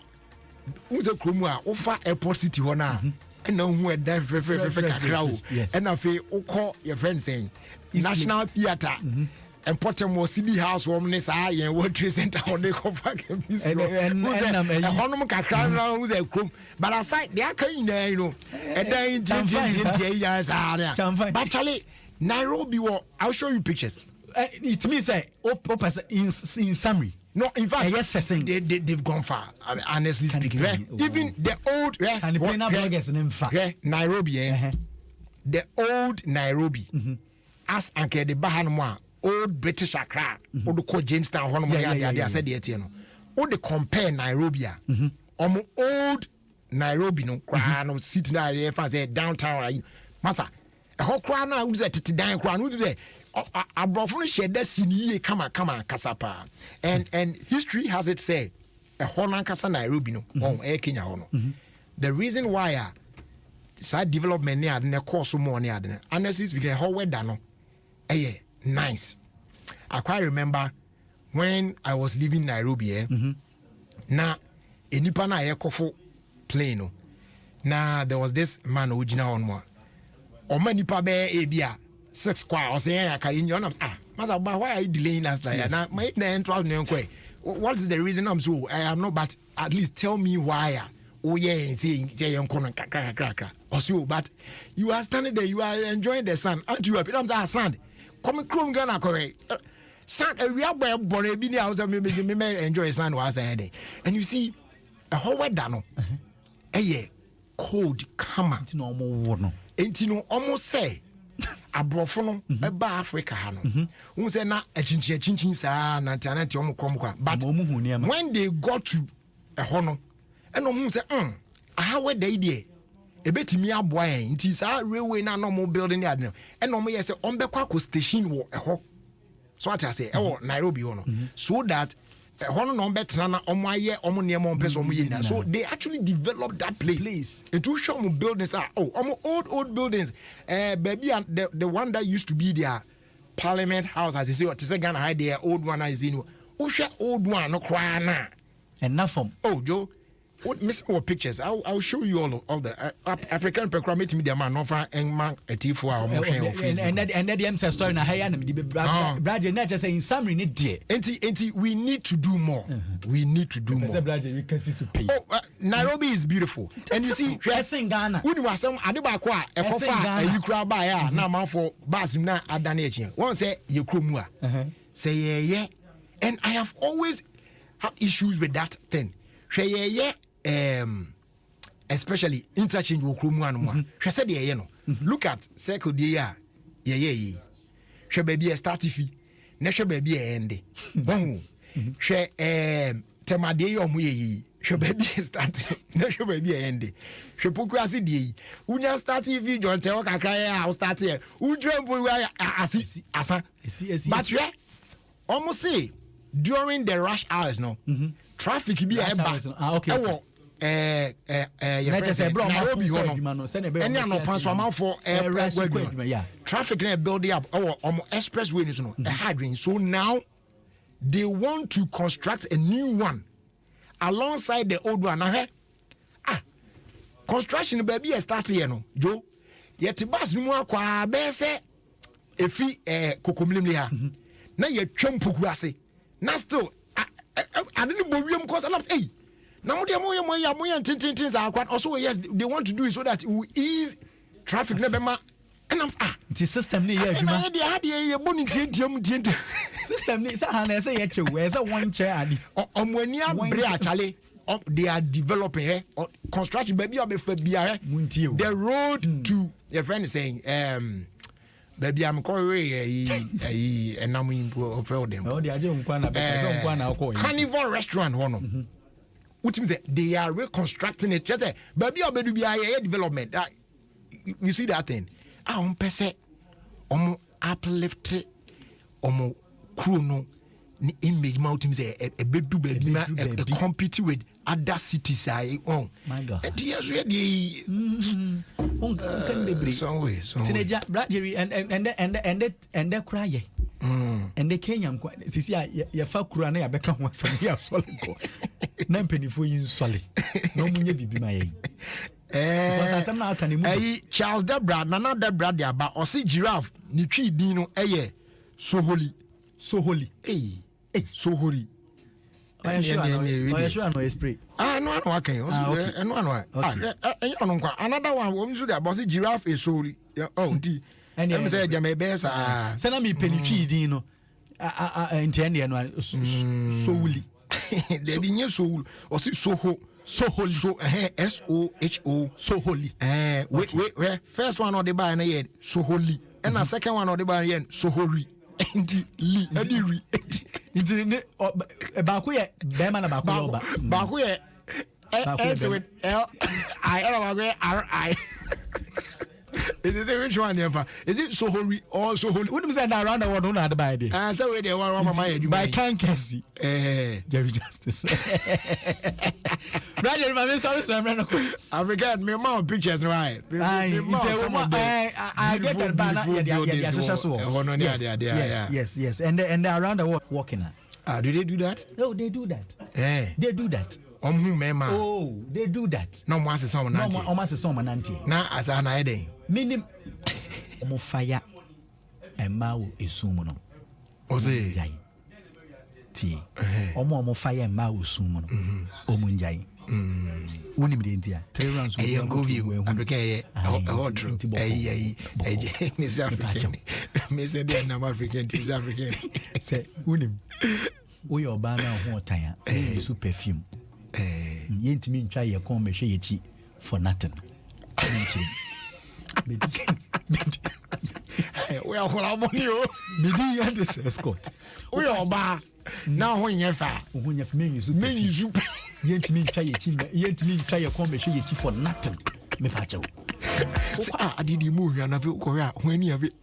uze kromu a ofa airport city ho na and now who da kakra o and afi ukọ your friend saying National Theatre and Pottermore CB House womaness I and World Trade Center on the cover honum kakra na uze krom but aside they are kind you know and then but Charlie Nairobi I'll show you pictures. It means in summary. No, in fact, they've gone far. I mean, honestly speaking, even the old Nairobi, the old Nairobi, as Anke the Bahanwa, old British Accra, old the Jamestown, one of my said the or the compare Nairobi, old Nairobi, no, crown sitting there, if I say downtown, Massa, a whole crown I was at the down crown, would be Abrofo share that senior kama kasapa and history has it said a honan kasa Nairobi no Kenya hono the reason why side development near the course more near the honestly speaking how weather no nice. I quite remember when I was living Nairobi na enipa na yekofo plane no na there was this man ojina on mo o manipa be ebia 6 kwa or say I carry you Master, why are you delaying us like that? Now my what is the reason I'm so I am not but at least tell me why. Oh yeah, saying but you are standing there, you are enjoying the sun. Aren't you happy? I'm saying sun. Come chrome Ghana correct. Sun we are born a bini house me enjoy sun was and you see a whole weather no. Cold come normal no almost say abrofo no eba Africa ha no who say na achinchin saa na tanati omo komkwa but when they got to a hono eno mu say aha we da ide ebetimi aboa en nti saa railway na no mo building ya de eno mo yes on be kwa station wo eho so what I say Nairobi ho no so that one no better na omoye omo niam on person omo so they actually developed that place. It will show buildings old buildings baby the one that used to be there Parliament House as you see what to say Ghana high there old one is in old one no cry na enough from Joe what missing more pictures I'll show you all the African programming media man no for man etifu a and that the story na high and the brad not just in summary need there enti we need to do more we need to do more Nairobi is beautiful and you see Ghana when you are some adeba kwa ekofa ayukra ba ya na man for bas na adane echi one say ye kromu a say yeah and I have always had issues with that thing hwe especially interchange wo kromu anu a hwe say de no look at circle de ya ye hwe ba bi start fee na hwe ba bi end bon hwe temade yo mu ye hwe ba bi start na hwe ba bi end hwe pokrasi de unya start fee John te o kakra ya start here udwempo asi asa but hwe almost say during the rush hours no traffic bi e ba ewo Nairobi hono eni anopan so amanfo traffic na build up expressway ni so no hardwin so now they want to construct a new one alongside the old one now construction baby start here no jo yet bus ni mu akwa be se efi kokomlimli ha na ye twampoku ase na still I didn't believe because I love hey now they are tintin also yes they want to do it so that it will ease traffic never ma and I'm the system ni here juma they had ye boni tientiam system ni say han say ye chewe say one chair adi omwani abre achale they are developing construction baby obefa bia the road to your friend is saying baby I'm calling and I'm in them. Oh, they are doing Carnival restaurant one. Which means they are reconstructing it. Just say, baby, I'll be development. You see that thing? Pese, uplift, chrono, image mountain say a bedu baby, compete with other cities. My God. Some way. Teenager, Bradbury, and they cry. And the Kenyan, Sisia, your Fakurane, I become once a year. Nampany for you, solid. No, be my Charles Debra, Nana Debra, but or see giraffe, Niki Dino, so holy, so holy. I sure no spray. No, okay. And one. Another one, should have bossy giraffe is sorry. Oh, tea. And you say, Jamie Bess, send me penny dino. Intend solely. There be no soul or so holy, SOHO, so holy. Wait, first one on the bar and so holy, and a second one on the bar and so holy. Bakuye, Bakuye, answer with L-I-R-I. Is it which one? Is it so holy or so holy? Wouldn't say around the world, not by day. So we there one of my by Kankasi. Jerry Justice. Brother, my sorry, I forget me mom pictures, right? I get that banner. Yes. And they're around the world walking. Do they do that? No, they do that. They do that. Oh, they do that. No more as someone. No more almost as someone auntie. Now as an idea. Meaning fire and mau is sumuno. Ose tea. Omo fire and mau sumuno. Omunjai. Unim the India. 3 rounds will go you. African. Miss African. Miss African. Miss African. Say Unim. We are banner what time. You perfume. Yent mean try your comb for nothing. We are you. Maybe escort. We are bar. Now when you're far, when you've made you yent mean try your comb for nothing. Me pacho. I did you move and I feel Korea when you have it.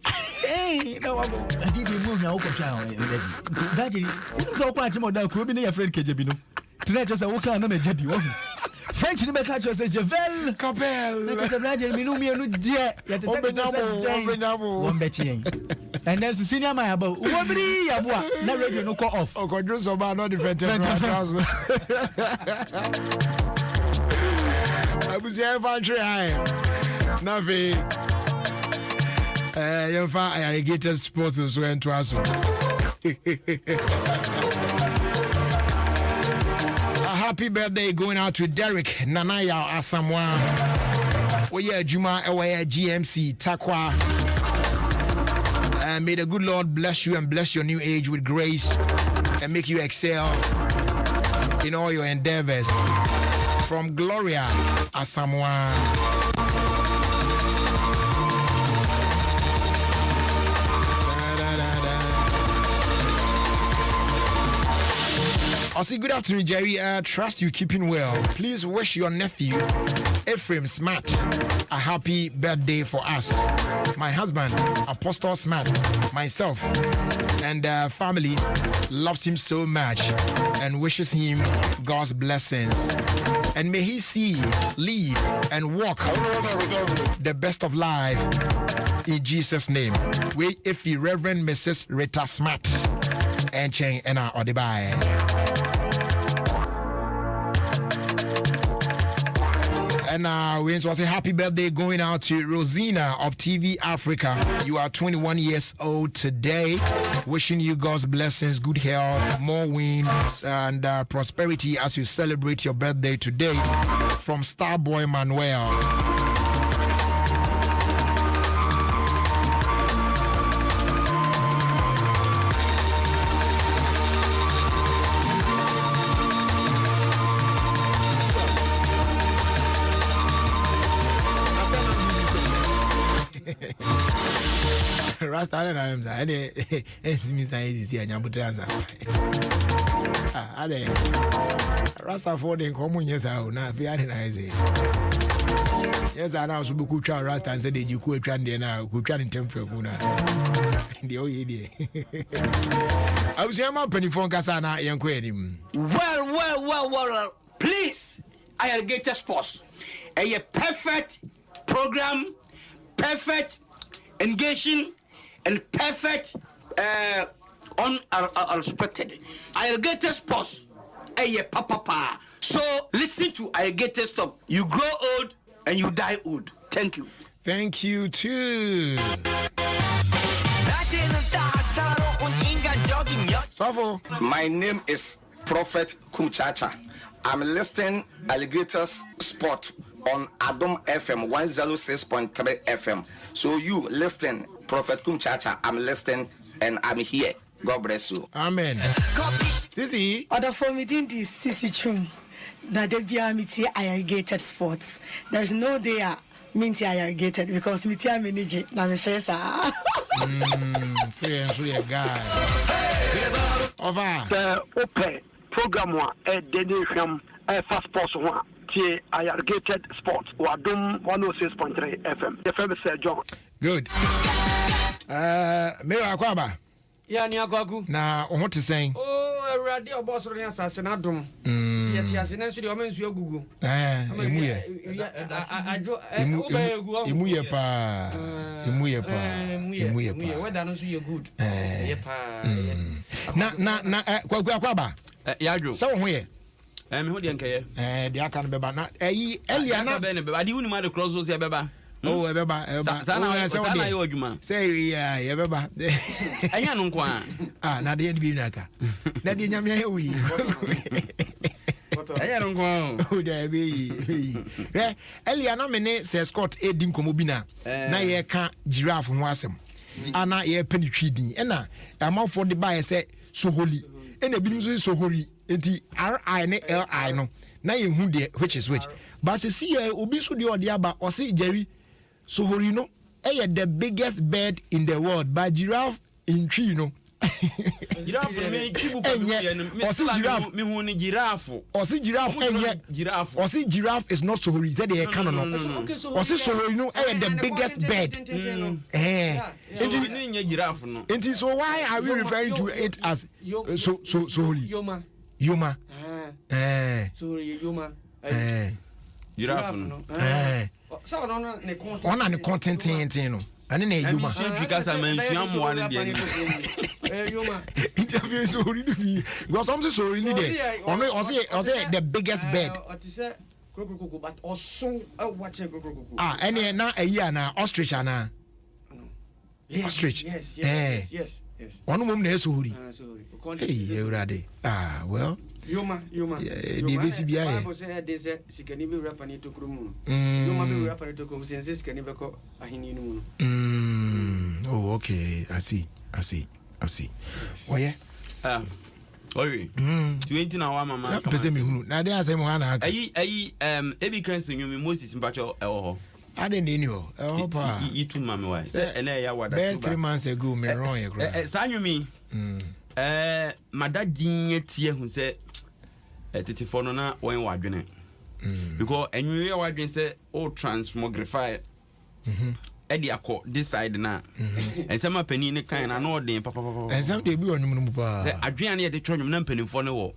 No, I did move now. Daddy, you so quite more than could be your friend Kejabino. Tonight, just a walk on a Jabi. French in the country says Javel Capel. Let us imagine me no me no dear. One betting. And there's a senior my about one body. No radio no call off. Oh, controls about not different. I was here for try. Nothing. You're fine. Irrigated sports as well to us. Happy birthday going out to Derek Nanaya Asamoah. Oye Juma Ewe GMC Takwa. May the good Lord bless you and bless your new age with grace and make you excel in all your endeavors. From Gloria Asamoah. I'll say good afternoon, Jerry. Trust you keeping well. Please wish your nephew, Ephraim Smart, a happy birthday for us. My husband, Apostle Smart, myself, and family loves him so much and wishes him God's blessings. And may he see, live, and walk the best of life in Jesus' name. We, if the Reverend Mrs. Rita Smart, and Cheng and our Odibai. And we want to say happy birthday going out to Rosina of TV Africa. You are 21 years old today. Wishing you God's blessings, good health, more wins, and prosperity as you celebrate your birthday today. From Starboy Manuel. Rasta and I am Rasta for the common yes, I will not be yes, I now should be Rasta and said you could try now, could try in temple. The old idiot. I was your penny phone Casana, young queen. Well. Please, Irrigated Sports. A perfect program, perfect engaging, and perfect unexpected. Irrigated Sports. Papa. So listen to Irrigated Stop. You grow old and you die old. Thank you. Thank you too. Safo. My name is Prophet Kumchacha. I'm listening Alligators Sport on Adom FM 106.3 FM. So you listen, Prophet Kumchacha. I'm listening and I'm here. God bless you. Amen. Sisi. Other for me didn't this Sisi Chum. That they be a Irrigated Sports. There's no day minty irrigated because me tia manage na me stress Seriously, guy. Over. Open program one dedication fast sports one tie Irrigated Sports Wadum 106.3 FM. The famous John. Good. Me akwaba. Ya ni agwagu. Na o to saying. Oh, Awurade obosoro ni asase na dum. Tie ase na nsu de o mensu agugu. Emu ye. Ajo emu ye pa. Emu ye pa. Weather no so ye good. Ye pa. Na akwaba. Ya adwo. So ho ye. Me ho de nkeye. De aka no beba na Elia na be ne beba. Adi unima de cross so se beba. Oh, ebeba. Sana yo adwuma. Say yeah, ebeba. Anya no nkwa. Na de bi naka. Na de nyame ayi wi. Anya no nkwa. Oh, de bi. Elia na me ne se Scott edim komo bi na ye ka giraffe ho asem. Ana ye penitwi din. Na amafo de ba ye se soholi. Na bi nso sohori. Enti RI ne LI no. Na ye hu de which is which. But see obi so de ode aba o se Jerry Sohori no, the biggest bird in the world. But giraffe in tree no, Giraffe me kibu giraffe me hu ni giraffe. Osi giraffe enye giraffe. Osi giraffe is not Sohori. Said they can no. Osi Sohori no the biggest bird. Ni giraffe no. So why are we referring to it as Sohori? Yoma. Sohori Yoma. Giraffe no. So on ne content. On the content no. And then Yoma. Because I mentioned one in the Yoma. Interview Sohori to be. Because something Sohori there. On the biggest bird. But also watch a and then now a year now ostrich na. Ostrich. Yes. One woman is Sohori. Hey, already. Well. Yoma. Bible said they said she can even rap to Krumu. Yoma be rap to Krumu since this can never call a hinu. Oh, okay. I see. Oh, yeah. 20 na wa mama. Na dey asem ho na aka. Ebi Cranston you Moses Mpacho ewo. I didn't know. Oh, pa. You too mama why. Say ene ya wada. 3 months ago me wrong you. Sanyu madadin tie hu say tetifo no na wen wadwene. Because enwe ya wadwene say o transmogrify. Edi akọ this side na. Ensema pani ne kan na no den papa. Ensem de bi onum no pa. Adwene na de twonwom na mpanimfo ne wo.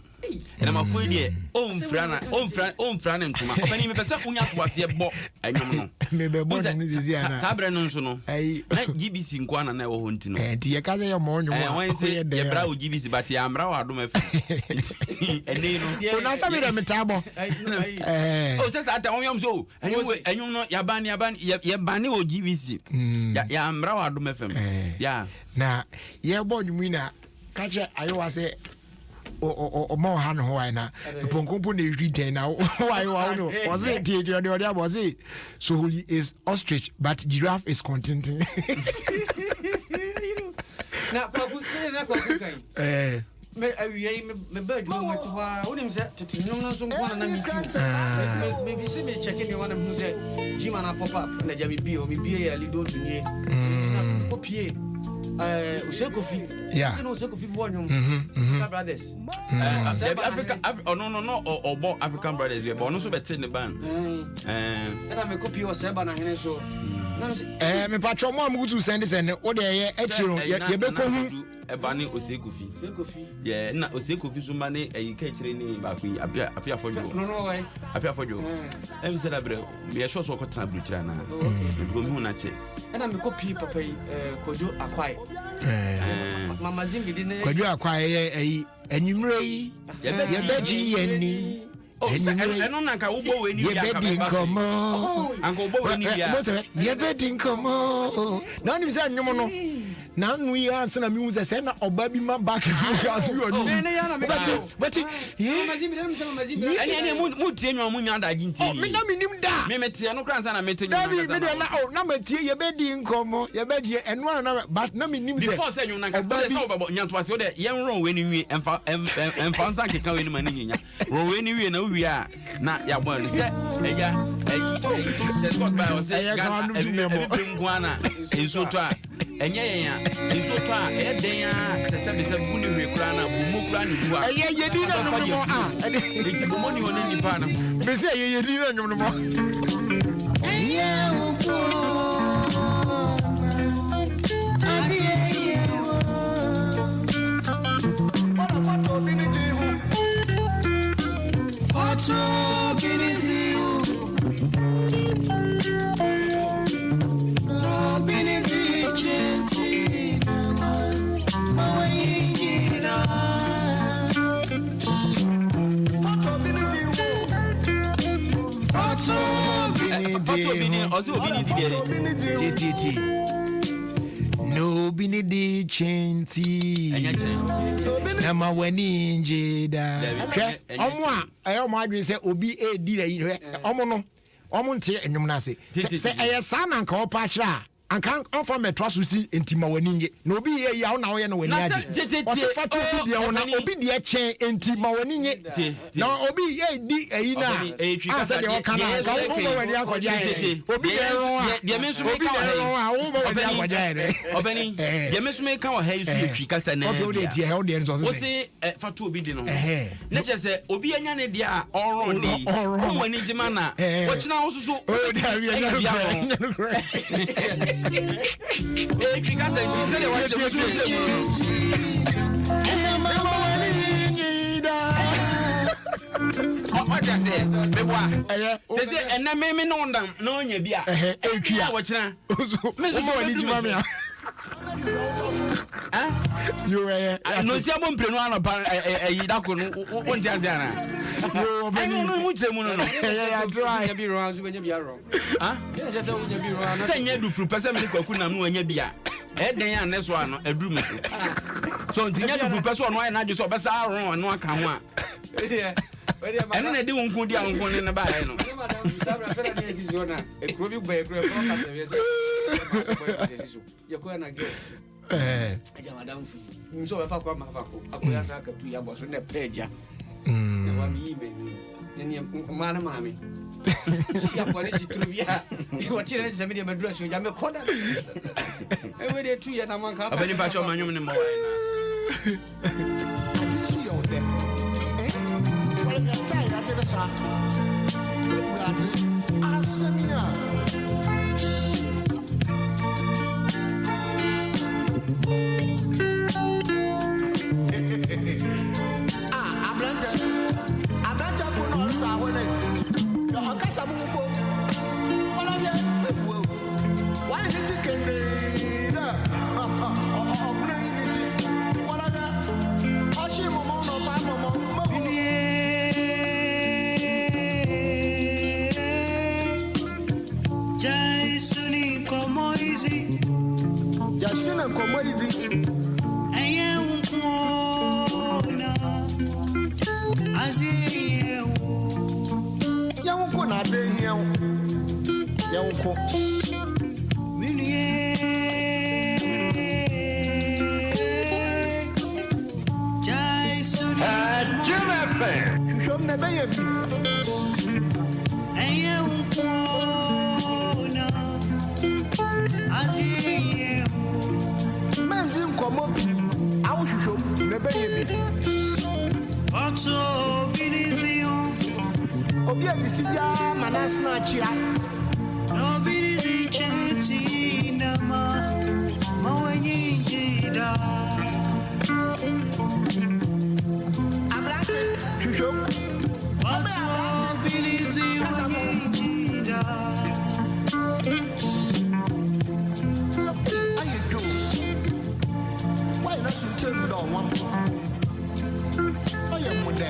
And I'm afraid ye on frana ntuma. Opani me pesa unya kwase bo enwom no. Me be bo ni zizia na. Sabre no nso no. Na GBC nkwana na wo ho ntino. Ti ye ka se ye mo onwom. Wan se ye bra wo GBC but ya amra wa adom afi. Ene no. Ona sabe de metabo. O se sa ta onwom so. Enwom no ya ban ye ban wo GBC. Ya amra wa adom afi. Ya. Na ye bo nwum na ka je ayo se o mo han ho ai na ponkompo na read na why no was it the other was it Sohori is ostrich but giraffe is contenting na kwa kai me awie me bird no what wa unim se tetinom no so nkwana na me bi se me check in one who say jima na pop up na ja bi o mi bi ya lido tunye na kopie Usekofi. Yeah. So no Usekofi Bonum. Brothers. Africa. Oh no. Or African brothers. We but no so better in the band. And I me copy or Seba na hene so. Me patro mo am to send o dey echiro ye be ko hu e ba ni Osekofi. Yeah, na Osekofi so ma ne e ka echire ni ba fi apia fojo. No way. Apia fojo. Em se da bre me sure so ko tan bru na. Me go hu na che. And I me copy papa Kojo Akwai. Mama Zimbi didn't. Kojo Akwai enwumre yi ye beji yeni. Oh, eno na ka ubo we ni ya ka ba. Anko ubo we ni ya. Ye bedi nkomo. Na nim se nwom no. Na nu ya ansa na mi hu se na oba bi ma back because we onu. But Mama Zimbi dem se Mama Zimbi. Ene mu tie nwom mu nya da ginti. Oh, me na me nim da. Me tie no kran sa na me tie nwom. David me de na me tie ye bedi nkomo, ye bedi eno na but na me nim se. Before say nwom na ka say oba nya to ase o de ye nron we ni wi emfa nsa keka we ni ma ni nya. Ro we ni wi na wi a na ya bo ni se eja the spot by o say Ghana ngwana enso to a enye yen enso to a e den a se bu ni we kura na bu mu kura ni bu a ye di na no mo a e bu mo ni woni ni pa na me say ye di na no mo No bini di chenti Nama weni njeda Omo a omo adwin se obi e di la yi omo no omo nte enum na se eye sa na nka opa kira anka anfa metro so si entima wani nye na obi ye ya na wo ye no wani age o se fa to bi dia na obi de chen entima wani nye na obi ye di eyi na asa de o kana ga wo wani akọja ye obi de me so me ka wo wani akọja ye obani de me so me ka wo ha isu etwi kasa na o de die o de so se o se fa to obi de no na je se obi anya ne dia a ọrọ ni o wani jima na wo china wo so o da wi na Fica sentindo, você vai te Olha só, beboa. Você é na meme não dá, não é bia. É que a outra. Mas o ali de mamia. You não se abom preno ano pa e da ko no onti aziana. Yo, no muito mu no. I try. Be wrong, you be wrong. Ah? Just say you be wrong. Say nya du fru pese me kwaku nam no anya bia. E den ya ne so ano aduru me so. So nya du fru pese ono ai na je so obesa aron ono aka ho a. Eno na de wonku dia wonku ne ba ai no. Madam, sabra fera ni esizo na. E kro bi gba e kro e ko ka se we. You go na get. Madam fu. Nso be fa ko ma fa ko. Akoya sa ka tu ya bo so na page ya. Wa mi me ni. Ni mana mami. Si a polisi truvia. Eu tirei de saber de madura se já me coda. Eu vou de tu ya na manca. Abani ba cho manyum ne mo wa na. Atisu yo de. Wala ya sai da te sa. Brate. Asemia. Abrante ko no sa ho ne. Yo akasa mu ko. Wala ya. Why did you get me? Oh, blame it. Wala ya. Oshi momo no pa momo. Jaisuni como easy. Jaisuni como easy. Aya unkona. Azie wo. Ya unko na de hian. Ya unko. Minie. Jaisuni. Jim FM. Shom ne be yebi. Aya unkona. Azie wo. Men din komo bi. Awu shom ne be yebi. Oxo binizio. Obi ajisija manasna chia. No binizi cheti nama. Mawenyi jida. Abrate shom. Oxo binizio jida. Aye do. Why not to tell me don't want? Oye mo de.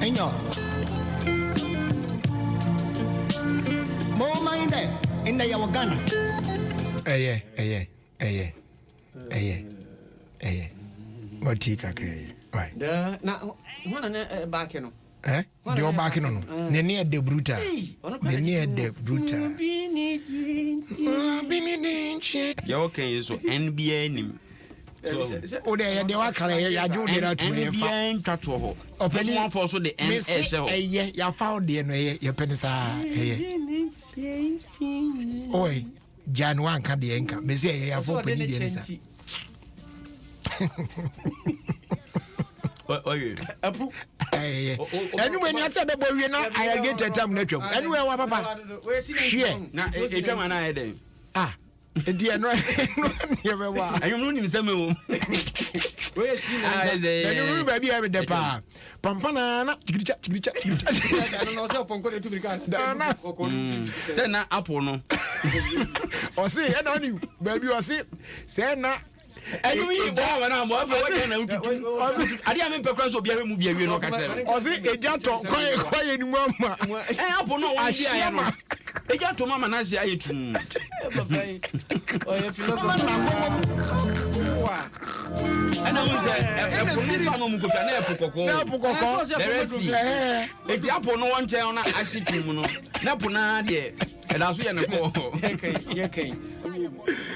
Enyo. Mo mind there in the Ghana. What tea kakre. Right. Da na wana ne back no. The old back no. The near the brutal. The near the brutal. Ya okay so NBA nim. O de de wa kala ya ju de na tu e fa. NBA twato ho. Openi one for so the NS ho. Ya fa de no ye penisa Oi, Jan one can the enka. Me say ya for penny de nisa. Oye. Apu. Anyway, you say be boy na I get a time na twam. Anyway, wa papa. Hwe. Na e twam na e den. Ah. Edi no ye be wa. Ayum no nim same wo. We see na. Na you baby e de pa. Pampana na chigiricha. No so ponko de tubrika. Say na apple no. O say e na ni baby o say say na Ayum yi bo na mo afa we na ututu. Ade a me pekran so bia mu bia wie no ka kere. O say eja to kwaye ni mu ama. Apple no wan bia ya no. Eja to mama na sia yetum. Oye philosophy. Ana unze e police anu mu kopia na e pokoko. Na pokoko. Eti apo no won chen na asitum no. Na po na de And that's why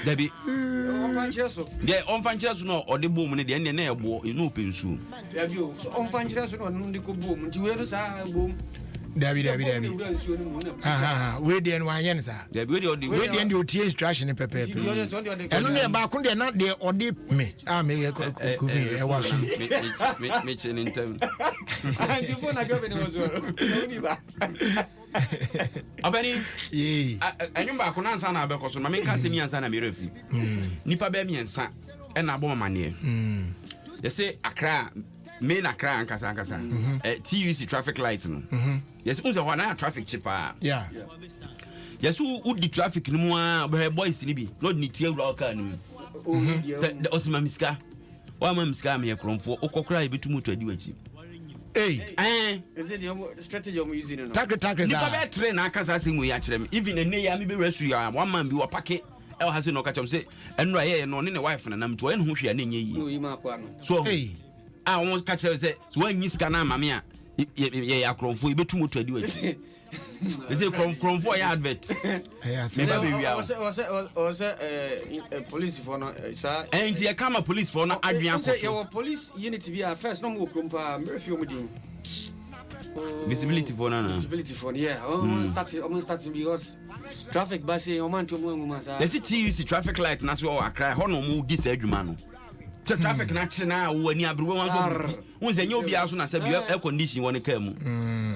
Debbie. The on fanchers no or the boom in the end and air war in open soon. On fanchers on the boom. You ever saw boom? Debbie. Where the NYN, sir? Where the end you tears trash in Pepe. And only about Kunde not there or deep me. I may I was Mitchell in town. And the phone I got it Abani, I remember Konasana because my main cousin and Sana Mirafi. Nipa Bemi and San and Abo Mania. They say Accra, main Accra and Casacasa. TUC traffic light. Yes, who's a 1 hour traffic chipper. Yeah. Yes, who would the traffic no more? But boys in Libby, Lord Nitia Rokan. Said the Osman Miska. Why, Mamska, me a cron for Okokra, be too much to do it. Hey, is it your strategy of using? Tackle, train. I can't say we actually even a near me be restaurant. One man be a packet. El has no catch him say, and right no in a wife and I'm to end who she and in so hey, I almost catch her say, so when you scan mamma, ye are cron for you too much to do it. Is it cron for your advert? Was police for no, sir? And here come a police for no Adrian. Your police unit to be a first no more visibility for no visibility for almost starting because traffic bus man to move. There's a TUC traffic light, and that's what I cry. Hono move this edge the traffic now when you have once a new bias on a air condition when it came.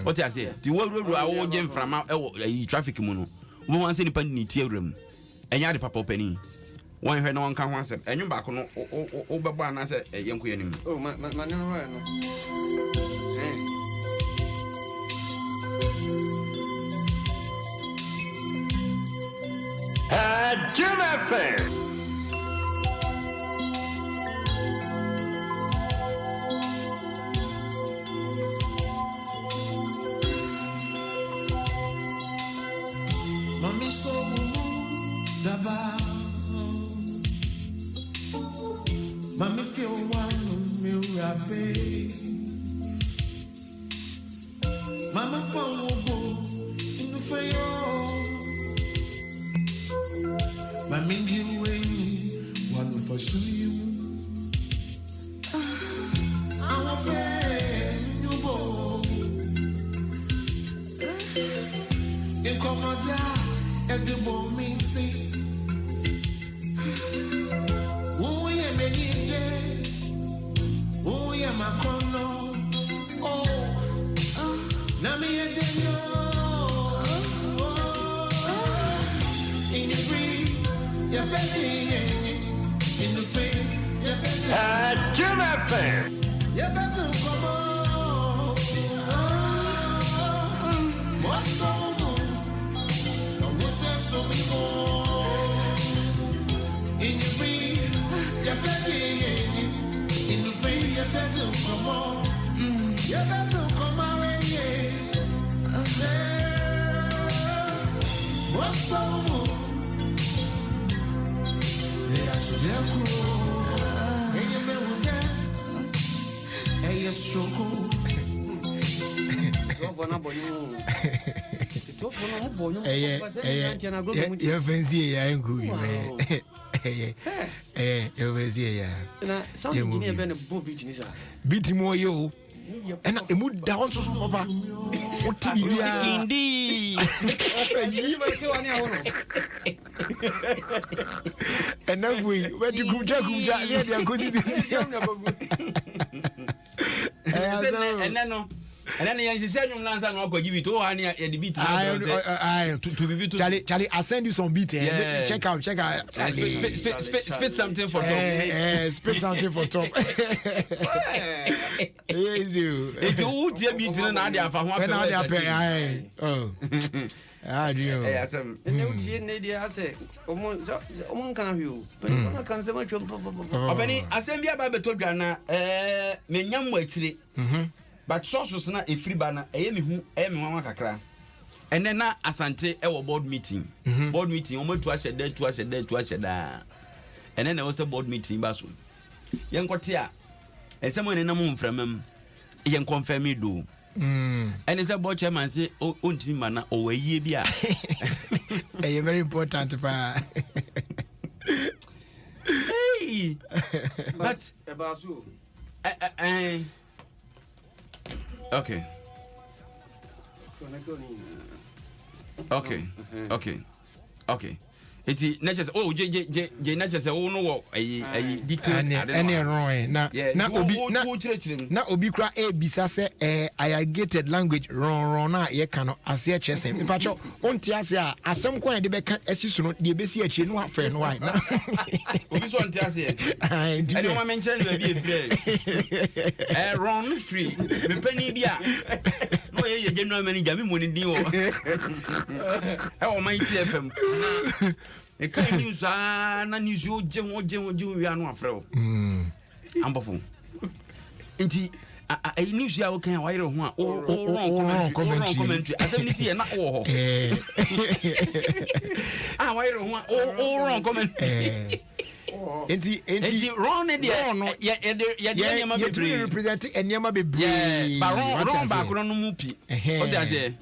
What I say, the world will game from our traffic mono. We want any penny tea room. And you had a papa penny. One heard no one can answer. And you back on over one as a young queen. Oh, my Jim Affair. Mami so daba. Mami feel one me rabe. Mama fogo inu feyo. Mami ngiwe one for you. I want you go. Incomoda at the moment. Oh, yeah, many days. Oh, yeah, my corner. Oh, Nami and Daniel. In the breeze, you're better. In the face, you're better. Jim Affair. You're better, come on. What's so good? So we go in the rain, you're better in the rain, you're better come on, you're better come away, what's so they are so damn cool, and you may want that, and you're so cool. Your fancy, I am good. Your fancy, something near Ben Bobby. Beat more you. And a mood down so over. What to be indeed? And now we went to Kuja, and then you say you Lanza no go give it to one the beat. Charlie, I'll send you some beat. Check out. Spit something for top. Spit something for top. Yes, you. It's all the beat in Nadia for one. Oh. Ah, dear. And you see, Nadia, I say, Omon can you. But I can't say much. Opening Assembly by Betogana, Menyam Wetri. But source was not a free banner, Mama Kakra. And then Asante, our board meeting. Board meeting, almost twice a day. And then there was a board meeting, Basu. Young Cotia, and someone in a moon from him, young confirm me do. And it's a board chairman say, oh, mana or a year bia. Very important. Hey, but about you. Okay. Okay. Iti natures je natures oh no detail any wrong na obi kra e bisa se irrigated language wrong na ye kan ase chese ipacho onti ase a asem kwa de beka asisu no de besi achi no afa no why na obi so onti ase e no ma mention le bi e wrong free me pani bia no ye general manager me money din o e o my TFM e kan news na news o je wi anu afrɛ o ambofo nti a news ya o kan wa yere ho a o wrong commentary asem ni si e na wo ho wa yere ho a o wrong commentary enti wrong ne dia ya nyama be you represent enyama be ba wrong ba ko no mu pi o da say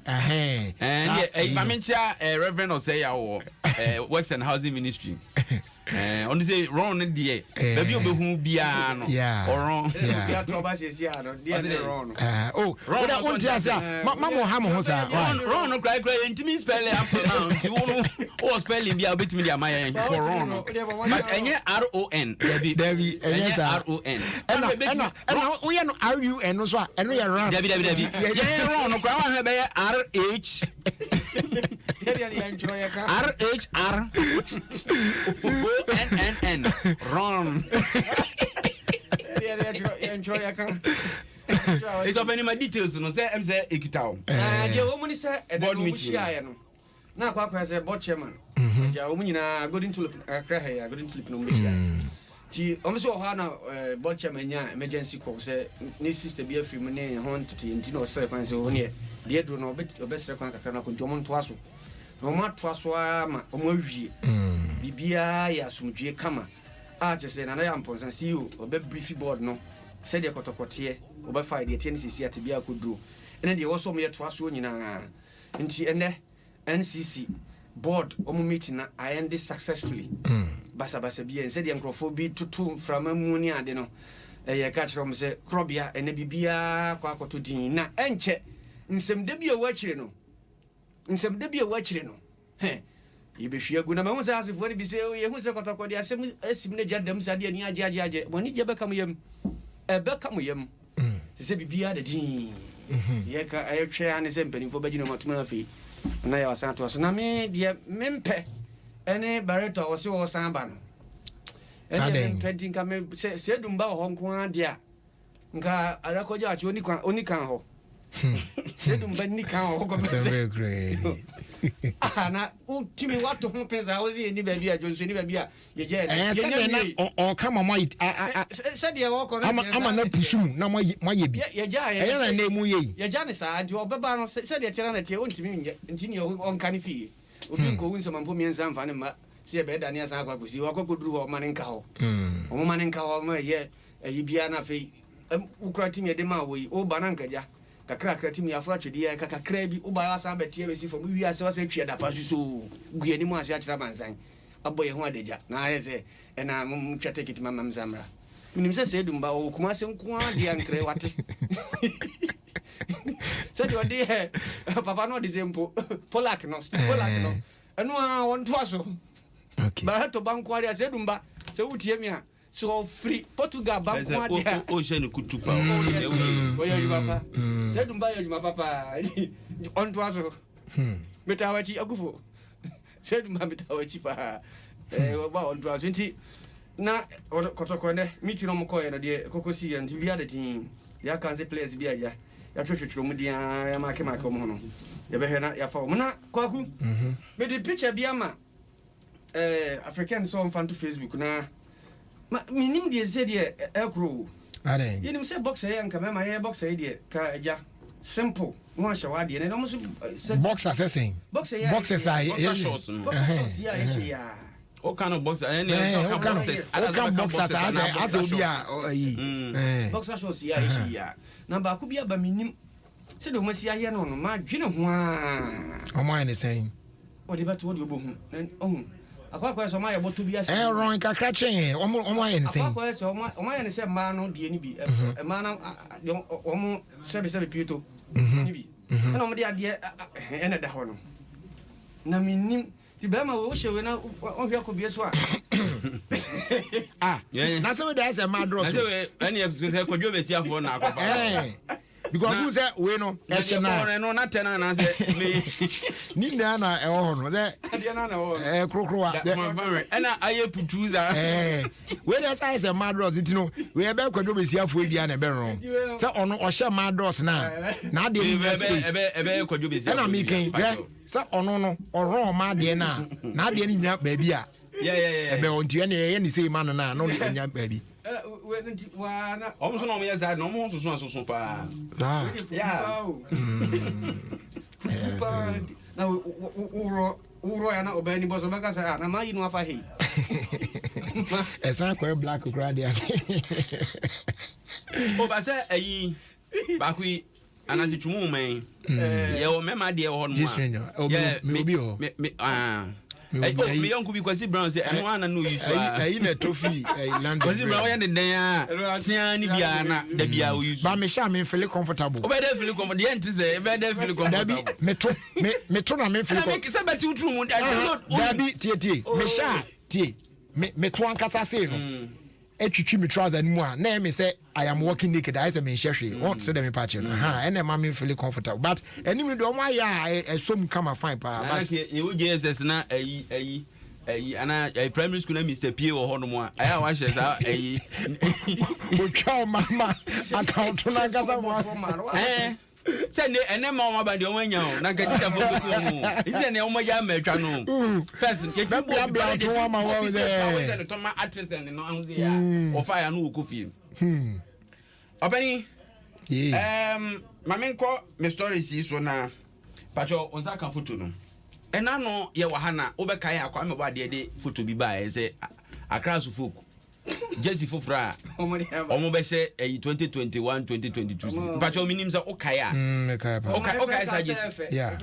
ba mentia reverend Osaya wo works and housing ministry on say wrong ne dia ba bi obehu bia no or wrong bia to ba sesi a no dia ne wrong wrong da unti asa mamo ha mo ho sa wrong no cry intimi spell after now nti wo no spelling bia obetimi dia mayan for wrong but enye RON Debbie RON ena we no RUN no so a eno ye wrong Debbie yeah wrong no cry wa he be RH RHR ONNN wrong. It's of any details no say em say ekitao. The woman say board meeting no. Na kwa say board chairman. Ja wo nyina golden tulip kra ha golden tulip no mbehia. Ti o so ho na board chairman nya emergency call say ni sister be afri mu ne ho ntutu enti na o sere kwan say ho ne de do no obesere kwan kakra na ko ntomo ntoaso. No ma toaso ama o ma wie. Bibia ya asumdwe kama. A chese na na ya mponsa CEO obe brief board no. Say de kotokote obe fa de tie ne sisi atebia koduro. Ene de wo so mo ye toaso nyina. Nti ene NCC board omo meeting na I ended successfully. Basa bia said the microphone tutu from amuni ade no. Ye ka kire mo se krobia ene bibia kwa akoto din na enche nsem de bia wachire no. Nsem de bia wachire no. Yebehwe agu na mahunza asefo ni bi se ye hu se kotokode asem asim ne jadam sade ani aje woni je beka mo yam beka mo yam se bibia de din ye ka ayetwe ane se mpanifo bagino matuma afi na ya wasanto so na me de mempe ene bareto wo se wo san ba no ene mempe nka me se dumba ho nko ade a nka arakoja achi oni kan ho se dumba ni kan ho ko me se na ultimi watu ho pesa ozi ni baby a jonso ni baby a ye je na o kama mo se de wo ko ama na pusum na mo ye bi ye ja ye na na mu ye ja ne sa anti obeba no se de tira na tie ontimi nye nti ne on kan fi obi ko wunso mampo mi ensa mfa ne ma se ye be da ne asa akwa kosi wo kokoduru ho ma ne nka ho o mo ma ne nka ho ma ye bia na fe ukra timi de ma wo yi o ba na nkaja kakra timi afa twede ya kakra bi uba ya san betie besi fo wi ase wase twe da pa so gu ani mu ase akira bansan aboye ho adeja na ayese na mu twete kiti mama mzamra minim se dumba o kuma se nko ade ankre wate se de ode papa no de zempo polak no enu a won to aso okay ba to banko ade se dumba se utie mi a so free Portugal banko ade o je ne kutupa o ye papa se dumba ye juma papa on to aso metawachi agufo se dumba metawachi pa ba on to aso nti na kotokone meeting no mko ye na de kokosi ye nti bia de tin ya kanse players bia ya twetwetwero mu dia ya make mo no ye be he na ya fa mo na kwaku me di picture bia ma African so on fan to Facebook na minim de ze de ekro ade yenim se boxer ye nka mema ye boxer ye de ka ja simple mo a shawa de ne no so boxer assessing boxer ye boxers are boxers ya all kind of boxers and all kind of boxers as obi a boxer shorts ya na ba ku bia ba minim Se do masi aye no no ma dwene ho a. Omo aye ne sen. Odi beto odi obohu. Ohun. Akwa so ma ye boto bi ase. Ron kakra chen. Omo aye ne sen. Akwa so omo aye ne se ma no de ni bi. Ma na omo sebe pieto. Ni bi. Na omo de ade ene da ho no. Na minim ti be ma wo hyewe na ohwe akobie so a. Na se we dey say ma draw so. Na se any say kodwo besi afo na akwafa. Because who say we no no na tena na say me ni na na e ho no say krokrowa na aye putuza we dey say madros ntino we e be kwadwo besi afo bia na be ron say ono o hye madros na de ni space e be kwadwo besi na me ken say ono no oron ma de na de ni nya ba bia e be on tie na ye ni say man na no nya ba bi wana almost no me yazard no mo so pa yeah na uro ya na obani boso baka sa na mayi no afa he esa ko black crowd ya o ba se ayi ba ku anasi tumu men ye o mema de ho no me obi ho me yonku bi Kwasi Brown say eno ana no use ayi na tofi land Kwasi Brown ya den a tia ni bia na da bia o use ba me sha me feel comfortable o be dey feel comfortable dey enti say be dey feel comfortable me to na me feel comfortable me say beti utru mu da bi tie me sha tie me to ankasa say no etwitwi me trouser ni mu a na me say I am walking naked I say me hwehwe what say them patch no and ma me feel comfortable but anyway do omo ya some come fine pa but you JSS na ayi ana primary school na Mr. P wo ho no mu a aya wa hye sa ayi mo twa mama account na kasa mo say ne ene ma o ba de o anya o na ka tita fo ko mu ise ne o ma ya ma twa no first ye ti bia to ma wo there to ma artisan no anze ya o fa ya no ko fi Openi mamenko me stories yi so na pacho onza kan photo no ena no ye wa hana obekan akwa me ba de photo bi ba e say Accra folk Jesse Fofra omo be say 2021 2022 pacho minim say okay okay say Jesse yeah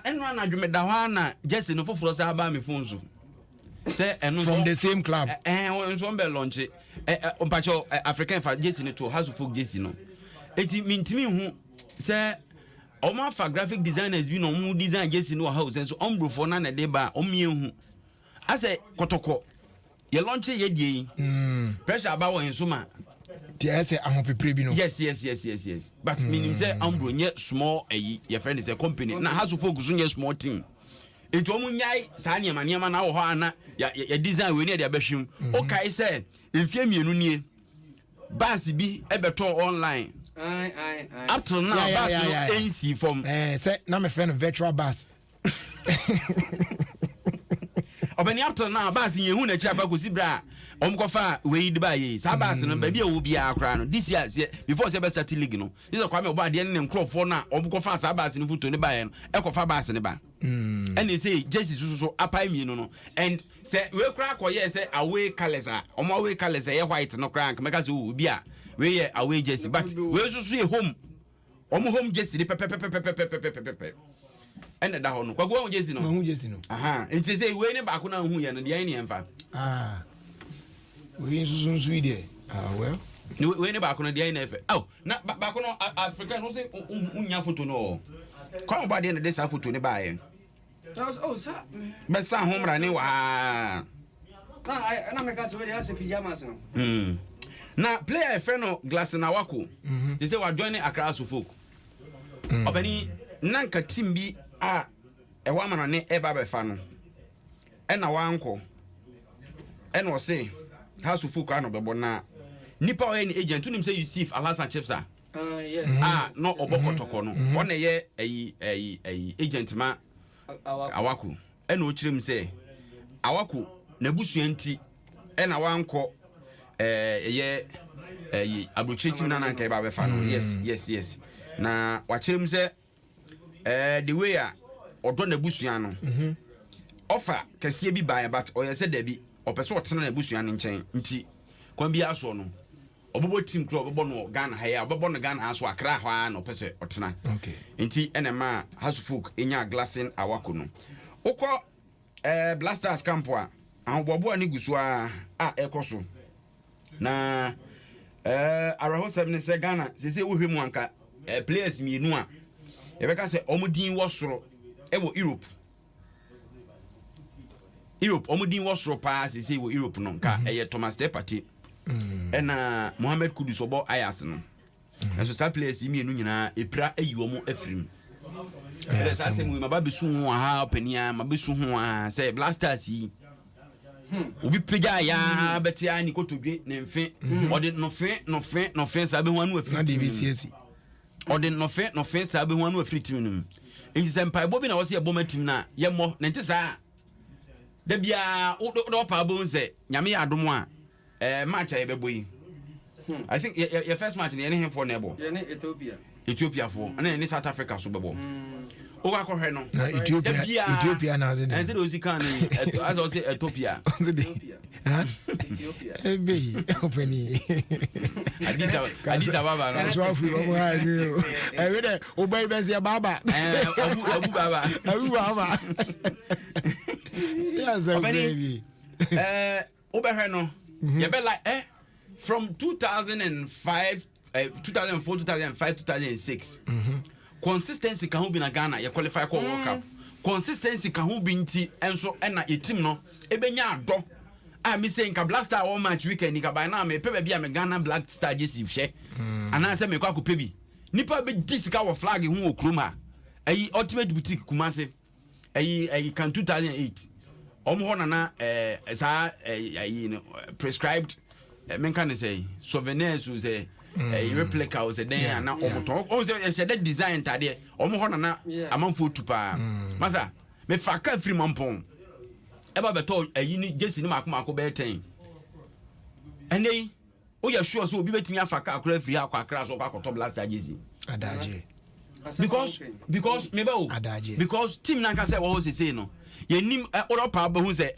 eno na dwume da ho na Jesse no Fofra say ba me phone so say eno from the same club so be launch pacho African fa Jesse no to house folk Jesse no eti mintimi hu say omo fa graphic designers bi no mu design Jesse no house so ombro for na de ba omie hu ase kotoko ye launch ye die pressure about when suma tie say ahopepre bi no yes but meaning say ombro nye small your friend is a company na house folk so nye small team enti omu nyai sa niema na wo ho ana ya design we ne de abehwem okay say mfie mienu nie bus bi ebeto online up to now bus no NC from say na my friend virtual bus obani up to now bus ye hu na chi abakosi bra omkofa we di ba ye sa bus no ba bia wo bia akra no this year before say be start league no this is kwame oba de ne nkrofo na omkofa sa bus no futo ne ba ye no ekofa bus ne ba and they say Jesse so apai mienu no and say we kra koye say away colors omo away colors ye white no kra nka meka say obi a we ye away Jesse but we so ye home omo home Jesse pepe and da ho no kwago hu Jesse no aha enti say we ne ba ko na hu ye no de ye ne emfa we so ide well we ne ba ko no de ye ne efe na ba ko no African no say unya photo no kwa ba de ne de sa photo ne ba ye sa be sa homra ne wa na me ka so we dey ase pyjamas no na player friend no Glass na wako they say we join Accra folk obani nanka team bi e wa mana ne e ba be fa no e na wa anko e no say house folk ano be bona nipa o any agent unim say Yusuf Alhassan Chipsa yes no obokotoko no one ye agent ma awako e na o kirem say awako na busuanti e na wa anko abrocheti na nanka e ba be fa no yes na wa kirem say the way odo na busua no offer kese bi buy but o yese da bi o pese o tena na busua no nchen nti kwan bi aso no obobo team club obobo no Ghana ha obobo no Ghana so akra hwa na opese otena okay enti enema Hasufuk enya glassing awako no ukọ Blasters camp a ahobobo ani gusu a ekoso na araho 7 se Ghana se wohwe mu anka players mienu a yebeka se omudin wo soro ewo Europe omudin wo soro pa se wo Europe no nka eye Thomas Partey ena Mohamed Kudus obo Ayas no enso sa players mienu nyina epra ayiwo mu afrim sa se mu maba besu ho ha opania mabesu ho a se Blasters yi obi peja ya betia ni kotodwe ne mfe ode no fe sa be ho anu afri na DVCS ode no fe sa be ho anu afri tim no enji se mpa bobi na wo se eboma tim na ye mo na nti sa da bia do pa bo nse nyame ya adom a match a yebebo yi I think your first match ni any for nebo ye ni Ethiopia for and ni South Africa so bebo o ga ko hwe no Ethiopia na ze and say ozi kan as I say Ethiopia ebe openi Addis Ababa no so afu o ha ni e we de o bai be se baba Abu Baba yes baby o be hwe no you be like from 2005 2004 2005 2006 consistency can be na Ghana you qualify for World Cup consistency can be nti enso na e team no e benya ado me say nka Black Star one match weekend nka by now me pe bia me Ghana Black Star jesi hwe ana say me kwa ko pebi nipa be disika wo flag hu okroma ayi Ultimate Boutique Kumase ayi kan 2008 omo ho na sa ayi prescribed men can say souvenirs was a replica was a day and now said that design tade omo ho na amanfo tupa masa me faka free mampon eba beto ayi ni jesi ni makoma be 10 ene o ya sure so obi betimi afaka akra free akra so kwa Blaster jesi adaje because maybe because team nanka say wo say no ye nim Europa ba hu say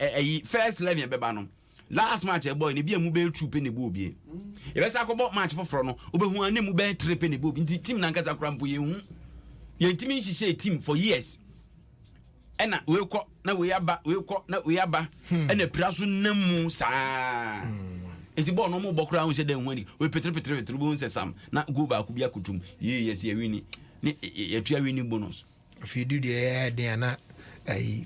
first 11 beba no last match boy ne bia mu be true pe ne bo bie e be sa ko match for no obehu an ne mu be trip ne bo bi team nanka sa krampo ye hu ye team nhihye team for years ena we ko na we aba ena pira so namu saa enti bo no mo bokura hu se den hu ani we petre bo se sam na go ba ku bia kutum yes ye wini ni ye tua wini bonus if you do the na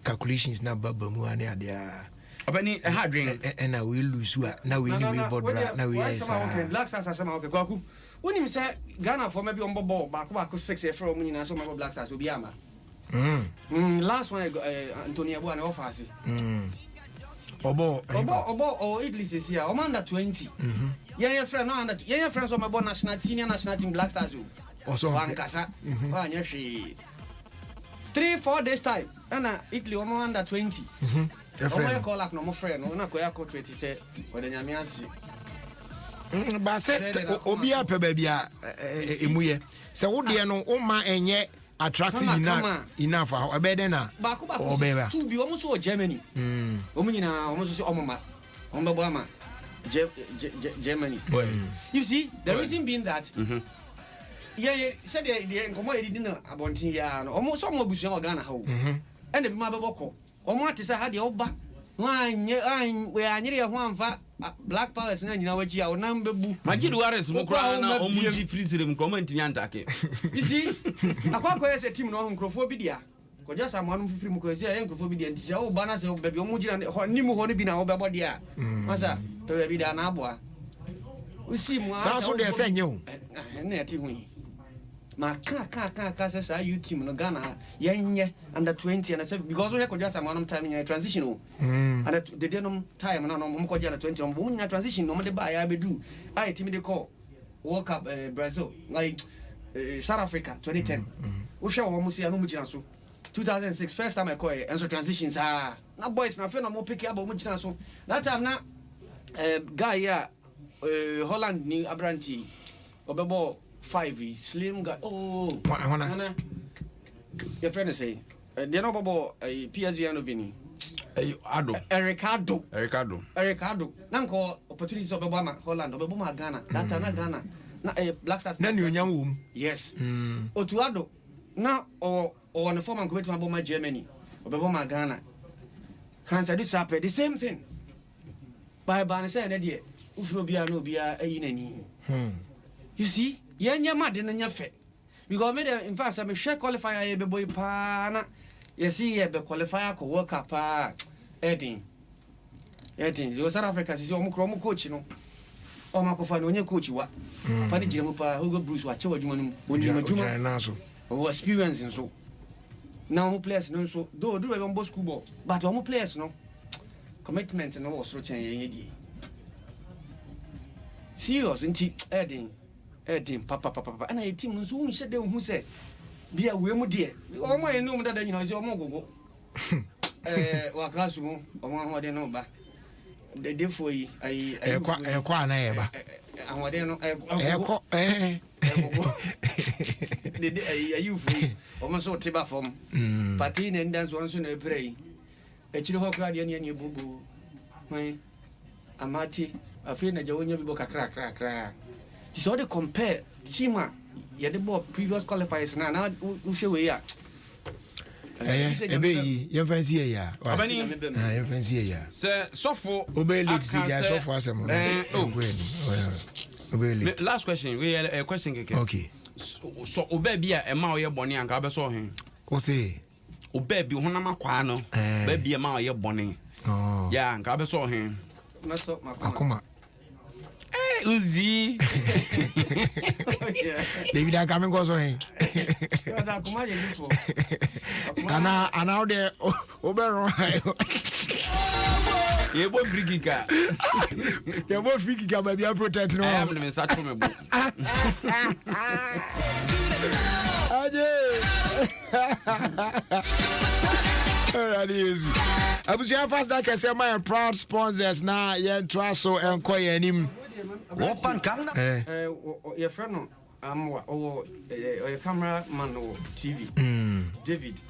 calculations na baba mu ani adia Abani hard drink and we lose now we border now we okay Black Stars asema okay kwaku unim say Ghana for maybe on ball back 6 from nyina so my Black Stars obi ama last one Antonio Abu an offer obo Italy says here o under 20 your friend no under your friends on my national senior national team Black Stars also wankasa wa nya hwe 3-4 days time and Italy o under 20 I call up no friend no na koya ko treat say wode nyame asi ba se obi ape ba bia emuye se wo de no o ma enye attractive enough obede na ba ko to bi o mo so Germany o mo nyina o mo so o mama o mbe bo ama Germany you see the reason being that yeah said the nkomo edi na abontin ya no o mo so mo busu ya Ghana ha o and be ma be boko omo atisa ha de oba wanye we anyere ho amfa Black Powers na nyina waji a onam bebu Magidu Wares mo kra na omunji freeze mu comment nya ntake you see akwakọ yes team no nkrofo bi dia ko just am anu fifiri mu ko esi ayen nkrofo bi dia ntija o ba na se bebi omunji na ho nimu ho ne bi na wo bebo dia masa pe bi da na aboa o si mu sa so de se nyu na ati hu ma ka say sa you team no Ghana yenye under 20 and I said because we ko just am anu time in transition and the denom time na no mo ko jana 20 mo nya transition no mo de ba ya bedu ai team de call World Cup Brazil like South Africa 2010 we share wo mo see anu mo jina so 2006 first time I call and so transitions na boys na fe no mo pick up mo jina so that time na guy here Holland ni Abranti obebo 5 slim guy wana your friend say they no bobo PSV and Vini Ricardo. Nanko opportunities of Obama, Holland, Obama, Ghana, Ghana, Black Stars. Then you young yes. Otuado. Now or on the form and great Obama Germany, Obama Ghana. Hans this happen the same thing. By Ban said idea. Ufrobia no bia a you see, you're mad in your face. Because in fact, I'm a share qualifier, a boy pana. You see, a qualifier could work up. Edding, you South Africa is your Mukromo coach, you know. Or Macofan when you coach you what? Fanny Jimupa, Hugo Bruce, what you when you were experiencing so. Now, players no so, do a on both school, but all players no commitment and all sorts of serious, ain't Edding, papa, and I team soon said they who said, be a woman dear. Oh, my no, that you know is your mogo. Wakasumo, or one what they know, but the day for you, I quite neighbor. And what they know, you free, almost so tiba from Patin and dance once in a pray. A chill cradian and your boo boo. Amati, a friend that you will never book a crack. So they compare Chima, you had the previous qualifiers now, who show we are. You fancy ya. You fancy ya. Sir, so for obey late so far some. Last question. We have a question. Okay. So obey be a ma ye boni anka be so hin. O say obey bi honama kwa no. Be be a ma ye boni. Oh. Yeah, anka be so hin. Akuma. Uzi. David, I'm coming go so hin. And now there Oberon. You both free kicker. You both free kicker, baby. I'm protecting you. I am the start from me. I was your first like I said, my proud sponsors now. Yeah, Traso and Koya him. Open camera. Your friend, or your cameraman or TV. David.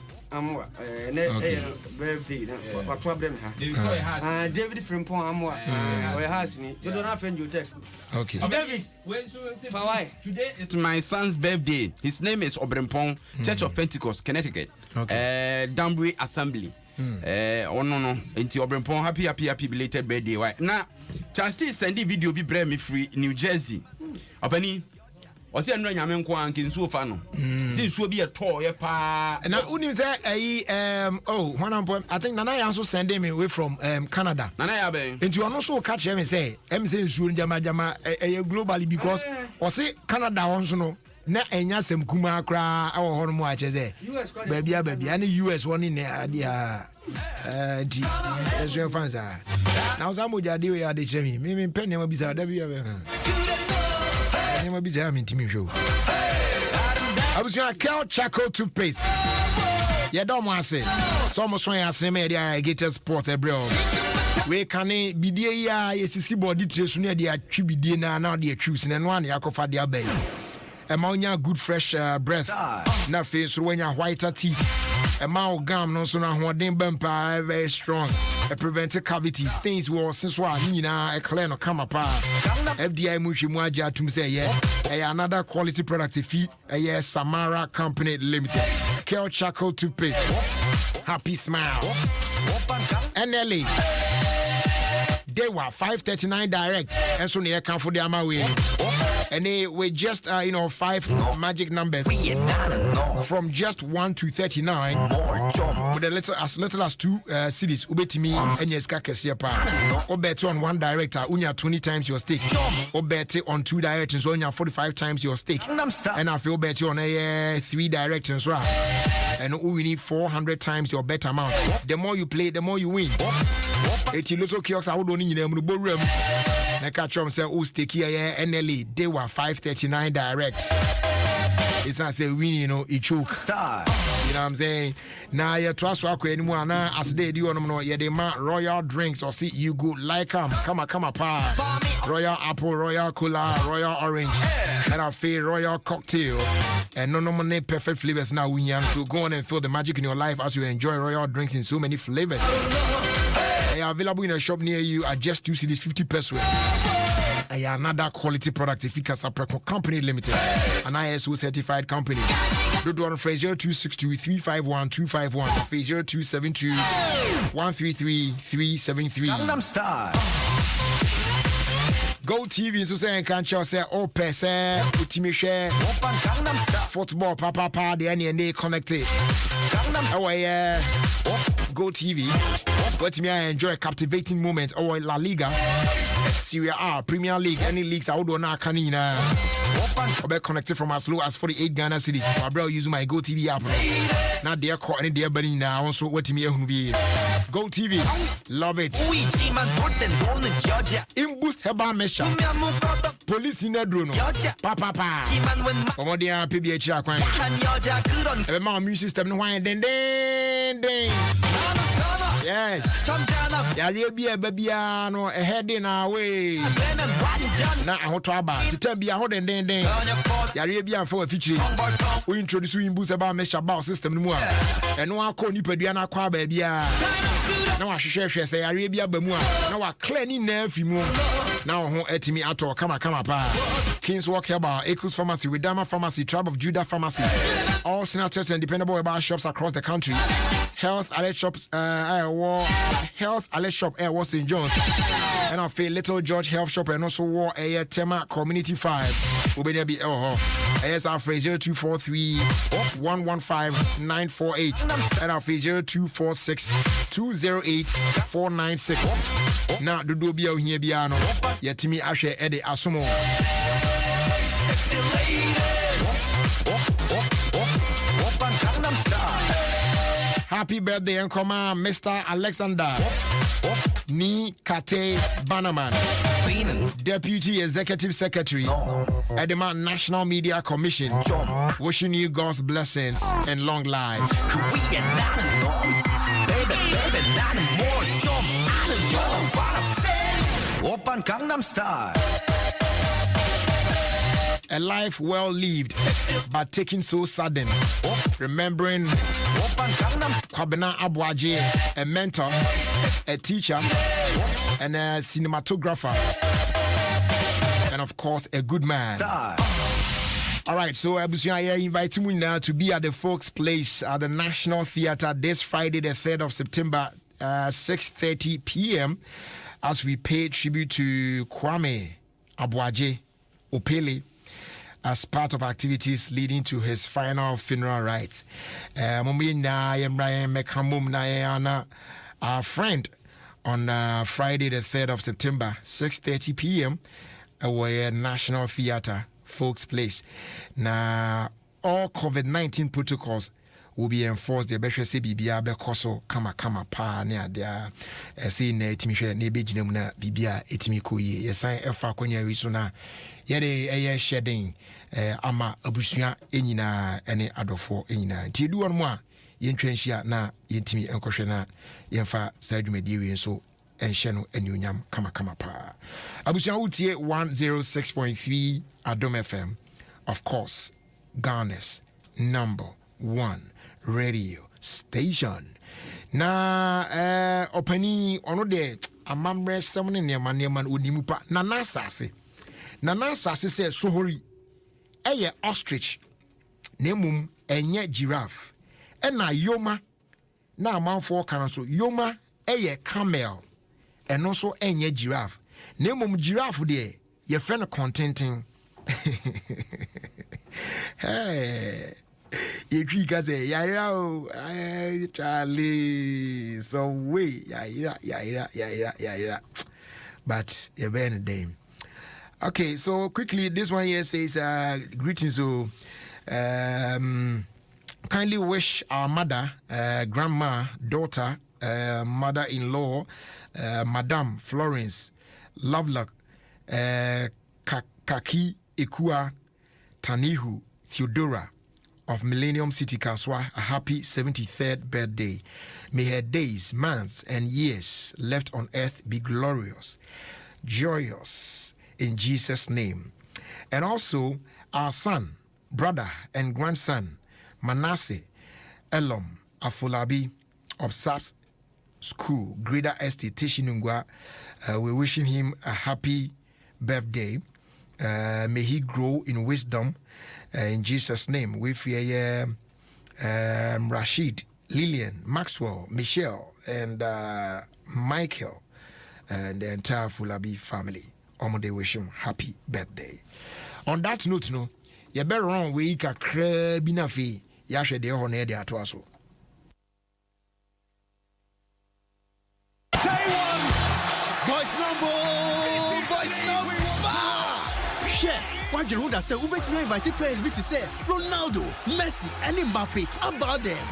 Birthday. What problem? David from Pont has me. You don't have to text. Okay. David, why? Today is my son's birthday. His name is Obrempong, Church of Pentecost, Connecticut. Okay. Danbury Assembly. Oh no. Into Obrempong, happy belated birthday. Why? Now, Chasti send the video be bring me free New Jersey. Openi. I say no nyame nko anke nsuo fa no since so be a toy pa na unim say I think Nana also sending me away from Canada. Nana ya ben into you also catch me say nsuo jama globally because o say Canada onso no na enya sem kuma kra awo ho no mu a che say baby and US one in dia di Israel fans are now some moja dey we are dey chemi me pen na bisa da bi I was going to Kel Charcoal toothpaste. You don't want to say. So almost when I say, I get a sport a bro. We can be there. Yes, you see body trace near the attribute dinner now the truth and one Yakofa the Abbey. Among your good fresh breath. Now face when your whiter teeth. A mouth gum no so now what bumper very strong. A preventive cavities things was since one a clear no come apart. FDI Mushi Mwaja to say yeah. Another quality product fee a Samara Company Limited. Kel Charcoal toothpaste. Happy smile. NLA. They were 539 direct and so near come for the Amawi. And they were just 5 magic numbers from just 1 to 39 with as little as 2 cities ubetimi and yes kakesia pa or bet on 1 director unya 20 times your stake or bet on 2 directions unya 45 times your stake and I feel bet on 3 directions right and we need 400 times your bet amount. The more you play the more you win. 80 little kiosks I would only need them to the room. I catch them say, oh, stake here, NLE. They were 539 direct. It's not say win, it choke. Star. You know what I'm saying? Now, you trust walk anymore. Now, as they do, they man Royal drinks or see you good like them. Come on, pa. Royal apple, Royal cola, Royal orange, and I feel Royal cocktail. And no money perfect flavors now, William. So go on and feel the magic in your life as you enjoy Royal drinks in so many flavors. are available in a shop near you at just 2 cedis 50 pesos. Another quality product if you can Company Limited, an ISO certified company. Do one phrase 0262 351 251, phrase 0272 133 373. Go TV so say can show say say ultimate share football papa the any connected. Oh yeah. Go TV. Let me enjoy captivating moments or La Liga, Serie A, Premier League, any leagues I would not canina. I'll be connected from as low as 48 Ghana cities. My brother using my Go TV app. Not their call any dear bunny now. Also, what me be Go TV. Love it. In boost heba mesha. Police in a drone. Papa. Omodia PBH Aquan. A man music system. Then. Yes. Yarabia babiano a head in our way. Now I want to about to tell me a holding then. Yarabia for a feature. We introduce you in boost about mesh about system more. And no one call Nipadiana Qua baby. Now I share say Arabia Bamua. Now I cleaning nerve more. Now who at me at all come pa. Kings Walk Herbal, Echoes Pharmacy, Redama Pharmacy, Tribe of Judah Pharmacy. All senators and dependable about shops across the country. Health Alert Shops, Health Alert Shop, Air St. John's. And I feel Little George Health Shop and also War Air Tema Community 5. Ubenya be ASR phrase 0243 115 948. And our phrase 0246 208 496. Now, do do be out here, Biano. Yetimi Ashe Eddie Asumo. Happy birthday and come on, Mr. Alexander Ni Kate Bannerman, Deputy Executive Secretary, Edema National Media Commission. Wishing you God's blessings and long life. Open Gangnam Style. A life well lived, but taken so sudden. Remembering Kwabena Abuaje, a mentor, a teacher, and a cinematographer, and of course, a good man. All right, so I invite you now to be at the Folks Place at the National Theatre this Friday, the 3rd of September, 6:30 p.m. as we pay tribute to Kwame Abuaje Opele as part of activities leading to his final funeral rites. Our friend on Friday the 3rd of September, 6:30 p.m. at National Theatre, Folks Place. Now, all COVID-19 protocols will be enforced. The best say bibia be koso kama pa ne dia say na etimi hwe na ebegyina mu na bibia etimi koyi yesan efa konya wi so na yede eye shedding ama abusua enyina ene adofo enyina ti du won mu a yentwenhia na yentimi enkohwe na yemfa sadwumadi wi so enhye no anyunyam kama pa abusua utie 106.3 Adom FM, of course, Ghana's #1 radio station. Na opani ono de amamre semne neman onimupa na nasase se sohori eye ostrich nemum enye giraffe ena yoma na amanfo kan so yoma eye camel eno so enye giraffe nemum giraffe de ye friend contenting. Hey, you say Yaira, Charlie, some way, Yaira. But you're better than. Okay, so quickly, this one here says, greetings. So, kindly wish our mother, grandma, daughter, mother-in-law, Madame Florence Lovelock, Kaki Ekua Tanihu Theodora of Millennium City Kaswa a happy 73rd birthday. May her days, months, and years left on earth be glorious, joyous in Jesus' name. And also our son, brother, and grandson, Manasseh Elom Afolabi of SAPS School, Greater Estate, Tishinungwa. We're wishing him a happy birthday. May he grow in wisdom in Jesus' name. We fear Rashid, Lillian, Maxwell, Michelle, and Michael, and the entire Fulabi family. They wish him happy birthday. On that note, no, you better wrong we can crab enough. Yasha de honor de atoaso. Voice number. Share. Why you know that say Ube to invite players to say Ronaldo, Messi, and Mbappe about them.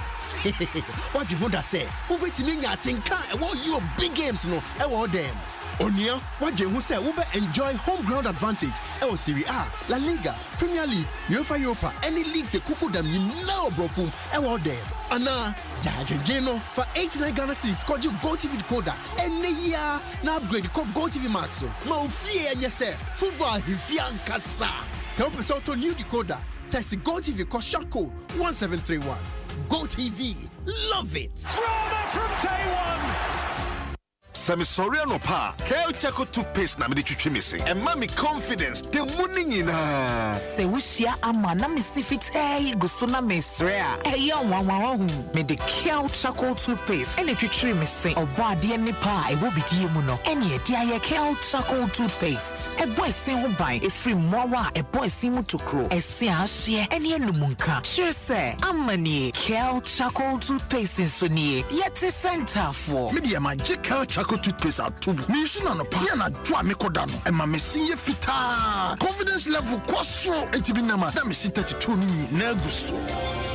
What you know that say Ube to me think I want you big games no I want them. Onia, what you say Ube enjoy home ground advantage. El Serie A, La Liga, Premier League, UEFA Europa, any leagues a kuku them you know bro fum I want them. Anna, Jano for 89 Ghana cedis called you GoTV decoder. Any year now upgrade called GoTV Max. Mo fear and yes football hifian kasa. So to new decoder. Test GoTV call short code 1731. GoTV, love it. Drama from day one. Samisoriano pa, Kale Chaco toothpaste na midi chuchi missing. And mommy confidence, the morning in her. Se wishia amana misifite gusuna mesrea. Eya wawahu. Me the Kale Chaco toothpaste. Ele chuchi missing. Oba di eni pa e wobi di muno. Eni e di aye Kale Chaco toothpaste. E boy se hu bai e free mwawa e boy si mutukro. E si ashie eni enumunka. Sure se amani Kale Chaco toothpaste insuni. Yeti center for. Media magic Kale Chaco toothpaste at tubu. Me shina no pa. Na dwa me kodano. E ma me sinye fita. Confidence level kwasro. Enti bi na ma. Na me si 32 ni na guso.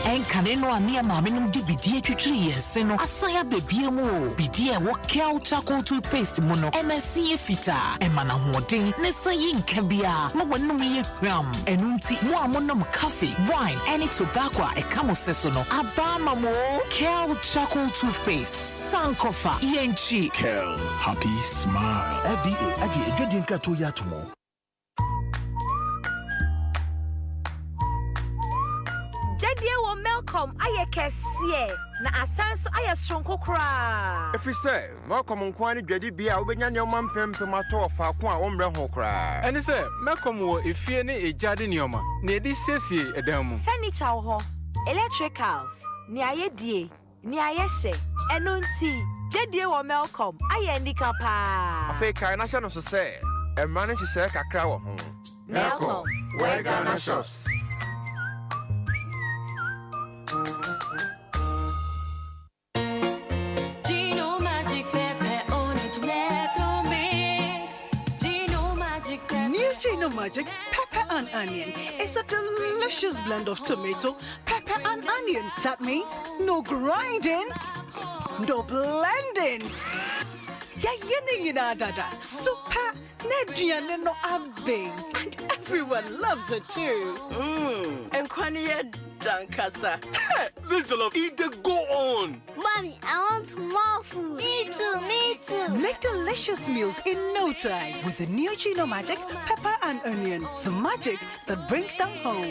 En kaneno ani ma me num di bidie twitwiri yense no. Asaya bebie mu. Bidie wo Kale Chaco toothpaste mu no. MSC fita. E ma na hoden. Ne sayi nkabia. Ma wonum ye hwam. Enunti mo amonom coffee, wine, any tobacco e kamo seso no. Abama mo Kale Chaco toothpaste. Sankofa yenchi. Kale, happy smile. FDA adi ejodi nkrato ya tomo. Jadie wo Malcolm aye kese na asanso aye sonko kra. If we say Malcolm nkwani dwadi bia obenya nyoma mpempem ato fa ko a omre ho kra. Eni say Malcolm wo efie ne ejade nyoma na edi siesie edan mu. Furniture ho, electricals, ni aye die, ni aye hye. Eno nti Jadie wo Malcolm aye ndika pa. Afi kai na hye no so say emra ne hye kakra wo ho. Malcolm, where Ghana shops. Gino Magic Pepper and Onion. It's a delicious blend of tomato, pepper and onion. That means no grinding, no blending. Ya yening in dada. Super Nedrian no abbing. And everyone loves it too. And Kwaniya Dankasa. This jollof eat the go on. Mommy, I want more food. Me too. Make delicious meals in no time with the new Gino Magic Pepper and Onion. The magic that brings them home.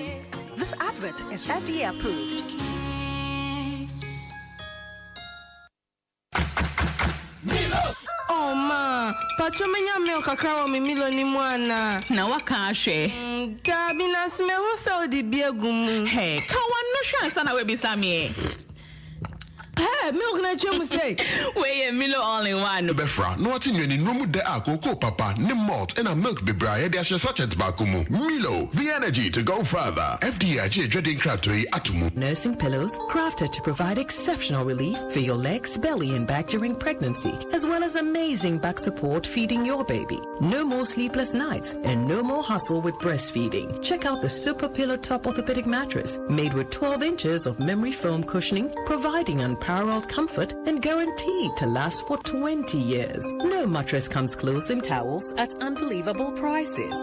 This advert is FDA approved. Oh ma, pachomenya milk kakra mi milo ni mwana. Na waka ahwe. Gabi na sme hu sa odi biegumu. Hey, ka wanno hwan sana we bisame. Hey, milk na chemu say. We Milo all in one. Befra, no ati nyeni nomu de akoko papa, ni malt and a milk bibra ye de ashe sachet bakumu. Milo, the energy to go further. FDIJ dreading kratoi atumu. Nursing pillows crafted to provide exceptional relief for your legs, belly and back during pregnancy, as well as amazing back support feeding your baby. No more sleepless nights and no more hustle with breastfeeding. Check out the Super Pillow Top Orthopedic Mattress, made with 12 inches of memory foam cushioning, providing unparalleled comfort and guaranteed to last for 20 years. No mattress comes close in towels at unbelievable prices.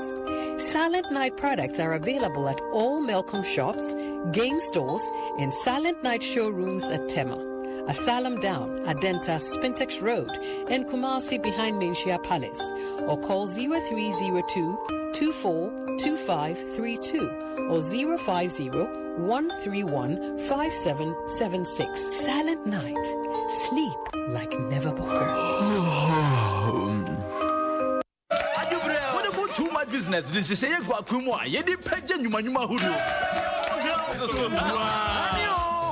Silent Night products are available at all Malcolm shops, game stores, and Silent Night showrooms at Tema, Asylum Down, Adenta, Spintex Road, and Kumasi behind Menchia Palace, or call 0302 242532 or 050 131 5776. Silent Night. sleep like never before. Wonderful too much business. This is a guacumwa. Yedi peje nyuma hudu.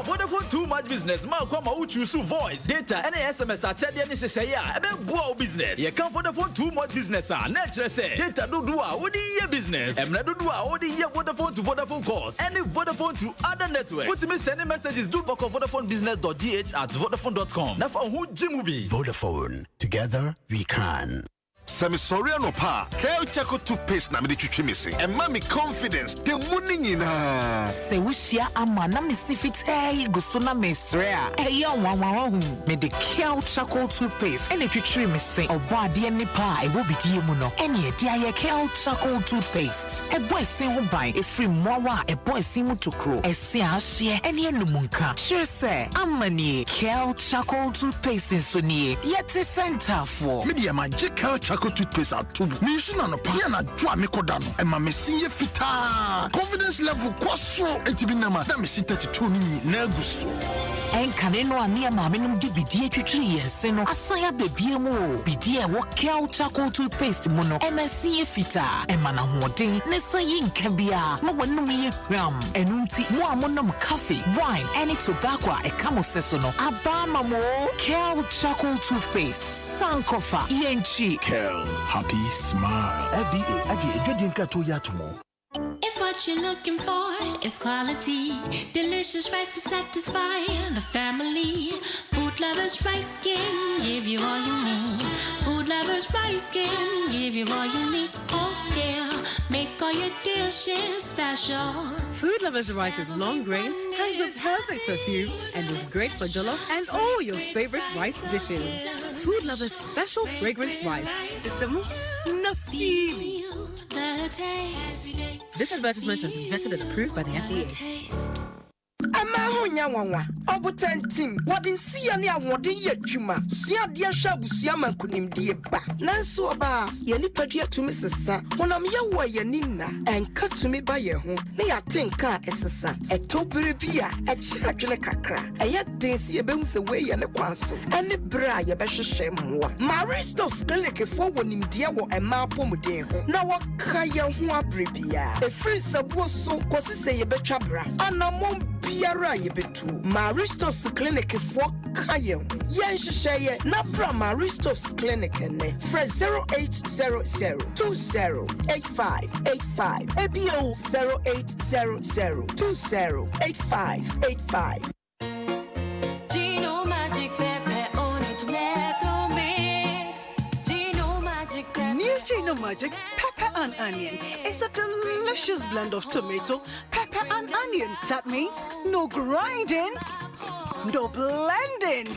Wonderful too much business. Ma kwa ma uchusu voice, data, and SMS at the end is a business. You come for the phone too much business. Nature say data do what the business. And do what the Vodafone to Vodafone calls. Any Vodafone to other networks. Put me sending messages do book of VodafoneBusiness.gh at Vodafone.com. Now for who Jimubi. Vodafone. Together we can. Sami sorry no pa. Kel Chaco toothpaste na me de twetwe me se. And mami confidence. The money nyina. Se wushia ama na me sifite gusuna mesrea. Eya wanwahu. Me de Kel Chaco toothpaste. Ene twetwe me se. Oba de ni pa e wo bidie mu no. Ene e dia ye Kel Chaco toothpaste. E boy se wo ban e free mowa e boy se mu tokro. E se ahye ene enumunka. Sure say amani Kel Chaco toothpaste so ni. Yeti center for. Media magic Kel Chaco toothpaste at tubu. Me shuna no pa na dwa me kodano. E ma me sinye fita. Confidence level kwaso etibi nama. Na me si 32 ni na guso. En kaneno ani ma me num di bidie twetwe yense no. Asaya bebie mu o. Bidie wo Kel Chaco toothpaste mu no. MSC fita. E ma na hoden ne sayi nkabia. Ma wonum ye hwam. Enunti mo amonom coffee, wine, any tobacco e kamo seso no. Abama mo Kel Chaco toothpaste. Sankofa yenchi. Kel, happy smile. FDA aje ejodin krato ya tomo. If what you're looking for is quality, delicious rice to satisfy the family, Food Lovers Rice can give you all you need. Food Lovers Rice can give you all you need. Oh yeah, make all your dishes special. Food Lovers Rice's long grain has the perfect perfume and is great for jollof and all your favorite rice dishes. Food Lovers special fragrant rice, Sisamo Nafili. This advertisement has been vetted and approved by the FDA. Amahunya wawa obutentim wodin sia ne awodin ye adwuma sia de ahwa busia mankunimdie ba nanso oba ye nipadua tumi sesa honam ye wo ye nina enka tumi ba ye ho ne ya tenka esesa etobere bia e chiradwele kakra eye den si ye behu se we ye ne kwaso ene bra ye behwehwe mmoa Maristos clinic fo wonimdie wo ema apomuden ho na wo ka ye ho abrebia e free sabuo so kwose se ye betwa bra anamom biara ye betu Maristos clinic for kayen yen sheye na bra Maristos clinic ne fresh 0800208585 ebio 0800208585 Gino Magic Pepe on it tomato mix. Gino Magic Pepe. New Gino Magic Pepper and Onion is a delicious blend of tomato, pepper and onion. That means no grinding, no blending.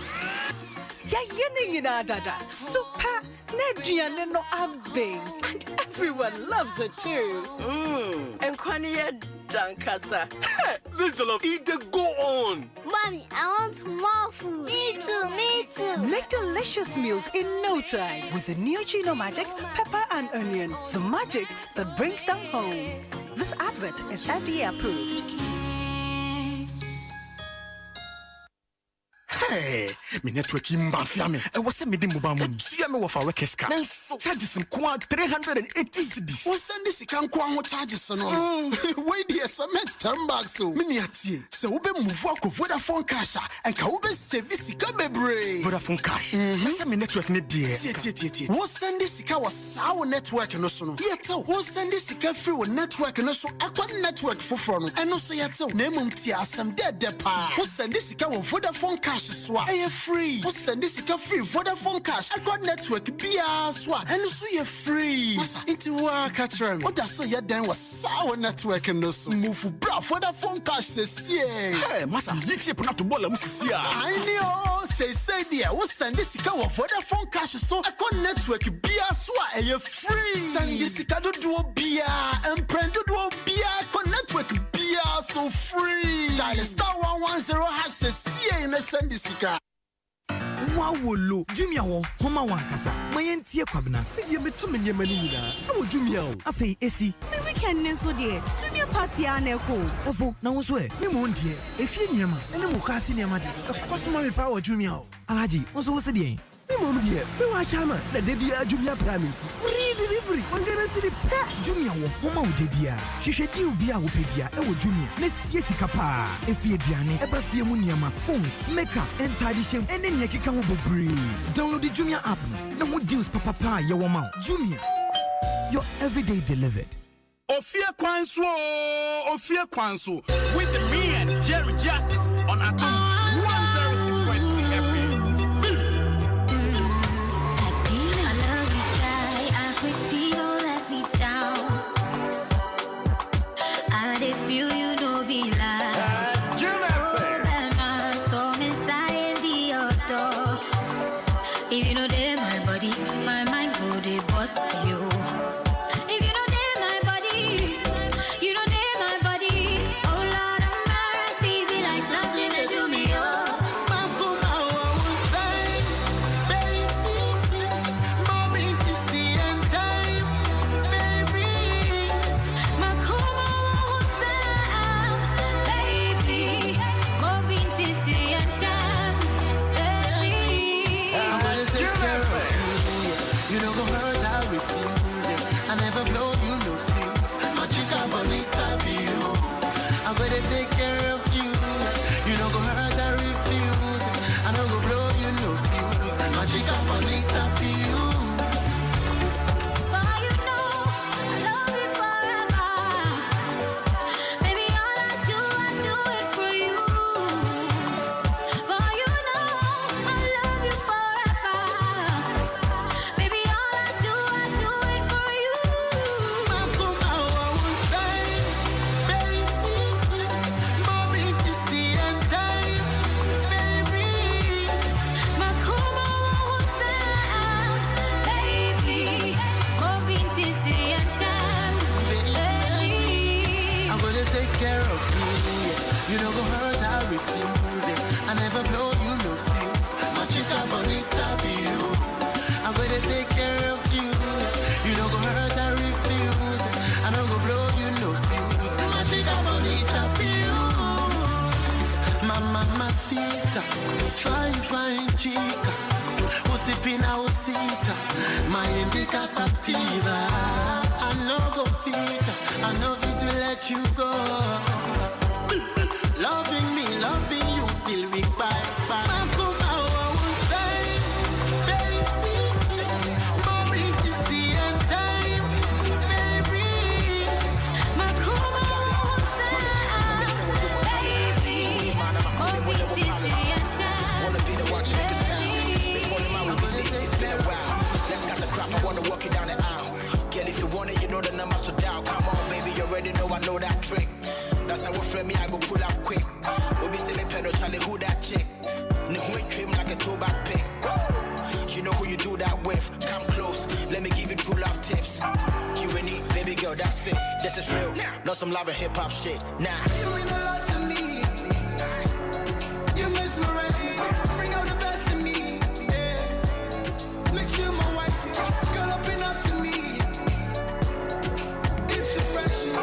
Ya yening in dada. Super Nedrian no abe. And everyone loves it too. And Kwaniya Dankasa. This jollof eat the go on. Mommy, I want more food. Me too. Make delicious meals in no time with the new Gino Magic Pepper and Onion. The magic that brings them home. This advert is FDA approved. Hey, me network imbafia me. E was me di mobile money. Suya me wafa workers car. Nanso charges kwa 380 cedis. Wo send this kan kwa ho charges no. Wait there cement 10 bags so. Me ni atie. Se wo be move akọ Vodafone cash and ka wo be service ka bebre. Vodafone cash. Masa me network ne die. Tie. Wo send this ka wa sawo network no so no. Yeta wo send this ka free wo network no so akwa network foforo no. Eno so yeta na emum tie asem de pa. Wo send this ka wo Vodafone cash so a free. Wo send this ka free Vodafone cash akwa network bia so eno so ye free. Masa it work atram. What da so ye dan wa sawo network no so. Move bra Vodafone cash se sie. Hey, masa yikse pona to bola musisi a. I know say dia wo send this ka wo Vodafone cash so akwa network bia so a ye free. Send this ka do bia emprendo do bia akwa network bia so free. Dial star 110 hash se sie na send this ka. Wawolo Jumia wo homa wankasa mayentie kwabena bidie beto menyemani nyina na wo Jumia o afei esi Me weekend nenso de Jumia party a na ekọ ofo na wo so e me mo ndie efie nyema ene mo ka ase nyema de kosoma me pa wo Jumia o Alaji, also what's the day? Me mom dear, me wa shama, na debia Jumia Pramit. Free delivery. One gonna see the pet Jumia wo homa wo debia. Hwehwe di obi a wo pebia e wo Jumia. Na sie sika pa. Efie aduane, eba fie mu niama, phones, makeup, and tidy shame, and then yekeka wo bobre. Download the Jumia app. Na wo deals papa ye wo ma. Jumia. Your everyday delivered. Ofia Kwanso with the me and Jerry Justice on Atom 106.3 FM. If you know they my body, my mind go they bust you. If you know they my body, you know they my body. Oh Lord of mercy, be like something that do me oh. Take care of you. You know go hurt, I refuse. I know go blow you no fuse. My chica bonita be you. But you know I love you forever. Baby, all I do it for you. But you know I love you forever. Baby, all I do it for you. You know go hurt, I refuse it. I never blow you no fuse. My chica bonita be you. I'm gonna take care of you. You know go hurt, I refuse it. I don't go blow you no fuse. My chica bonita be you. Mama Sita, fine chica. Usipina usita, my indica sativa. I know go fit, I know fit to let you go. Loving me, loving you till we bye. I know that trick. That's how we frame me, I go pull up quick. Obi say me pen Charlie, who that chick? No who cream like a throwback pick. You know who you do that with. Come close, let me give you true love tips. Q&E, baby girl, that's it. This is real. Not some love and hip hop shit. Nah. You mean a lot to me. You mesmerize me. Bring out the best in me. Yeah. Make you my wife. Girl up and up to me. It's refreshing.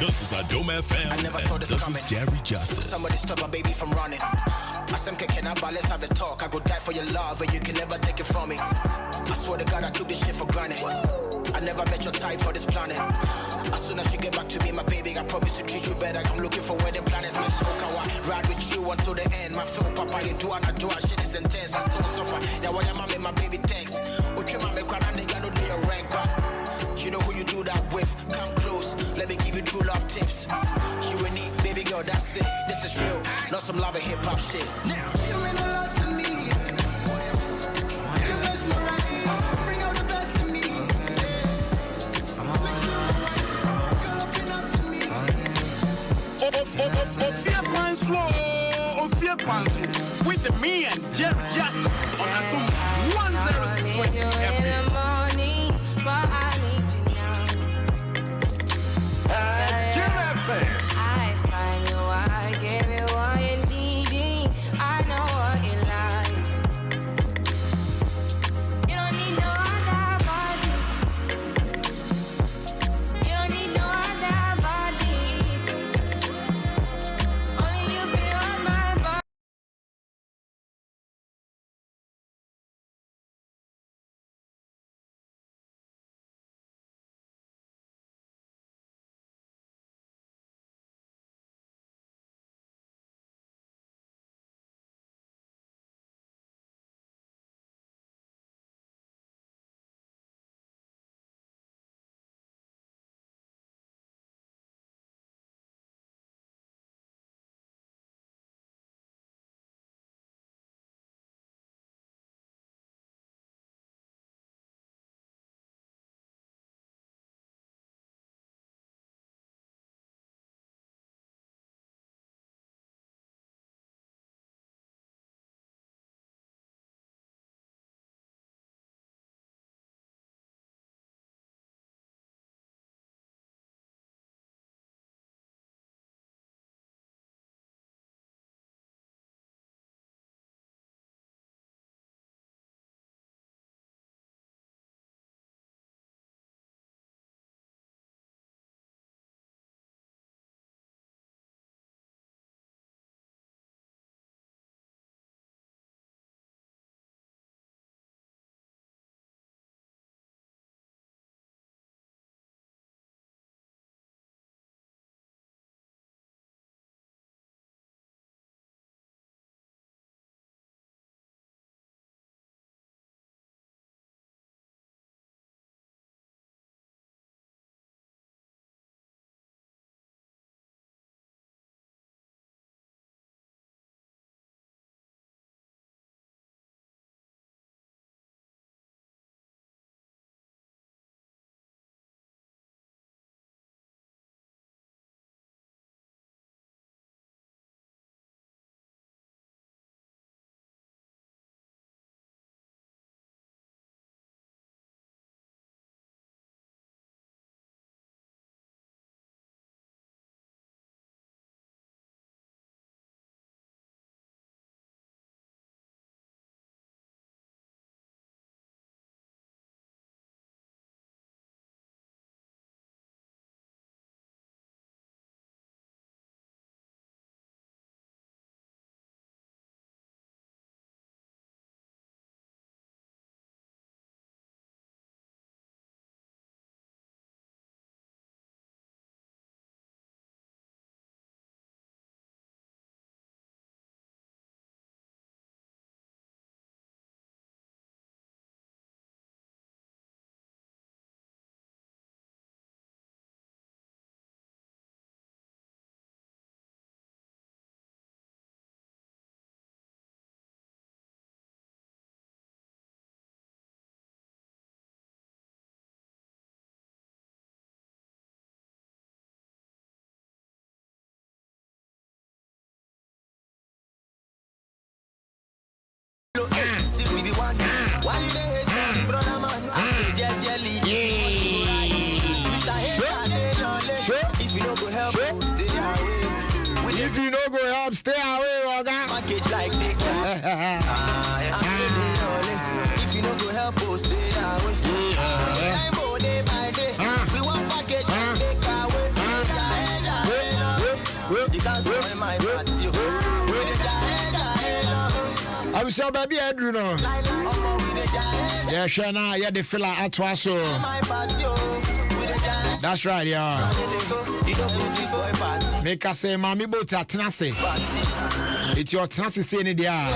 This is Adome FM. I never saw this coming. Is Jerry Justice. Somebody stop my baby from running. I said, can I let's have the talk. I go die for your love, and you can never take it from me. I swear to God, I took this shit for granted. I never met your type for this planet. As soon as you get back to me, my baby, I promise to treat you better. I'm looking for where the planets may smoke. I ride with you until the end. My feel, papa, you do and I do. Shit is intense. I still suffer. Yeah, why am I my baby? Thanks. Okay, my cry, and they got no do your rank back. You know who you do that with. Come close, let me give you true love tips. Q&E, baby girl, that's it. This is real, not some love and hip hop shit. Now, you mean a lot to me. What else? You mesmerize me. Bring out the best in me. Make sure my wife, girl up and up to me. Ofia Kwanso with the me and Jerry Justice on Atom 106.3 FM. But I need you now. Why you dey hate brother man? Jelly. If you no go help, stay away. If you no go help, stay away, Oga. Package like the if you no go help, stay away. Day by day, we want package like the you can't spoil my party. I'm so baby, Andrew. No. Yeah, Shana, yeah, the fella at Twaso. That's right, yeah. Make us say, Mammy Bota Tenase. It's your Tenase saying it, yeah.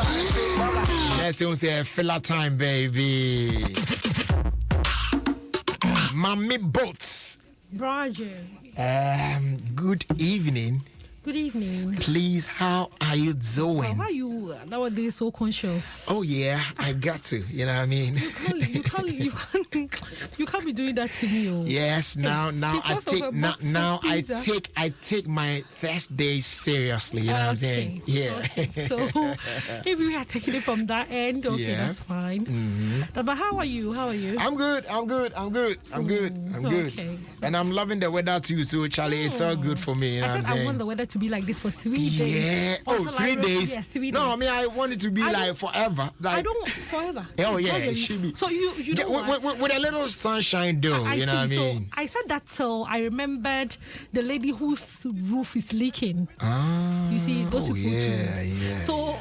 Let's say fella time, baby. Mammy Boats. Roger. Good evening. Good evening. Please, how are you doing? How are you nowadays so conscious? Oh yeah, I got to. You know what I mean? You can't be doing that to me. Oh. Yes. Now I take my Thursday seriously. You know what I'm saying? Yeah. Okay. So if we are taking it from that end, okay, yeah. That's fine. Mm-hmm. But how are you? I'm good. Okay. And I'm loving the weather too. So Charlie, it's all good for me. You know I want the weather to be like this for 3 days. Yeah. Oh, 3 days? Yes, 3 days. No, I mean, I want it to be like forever. Like, I don't forever. Oh, yeah, it should be. So you know with a little sunshine though, you know what I mean? So I said that till I remembered the lady whose roof is leaking. You see, those people too. Yeah. So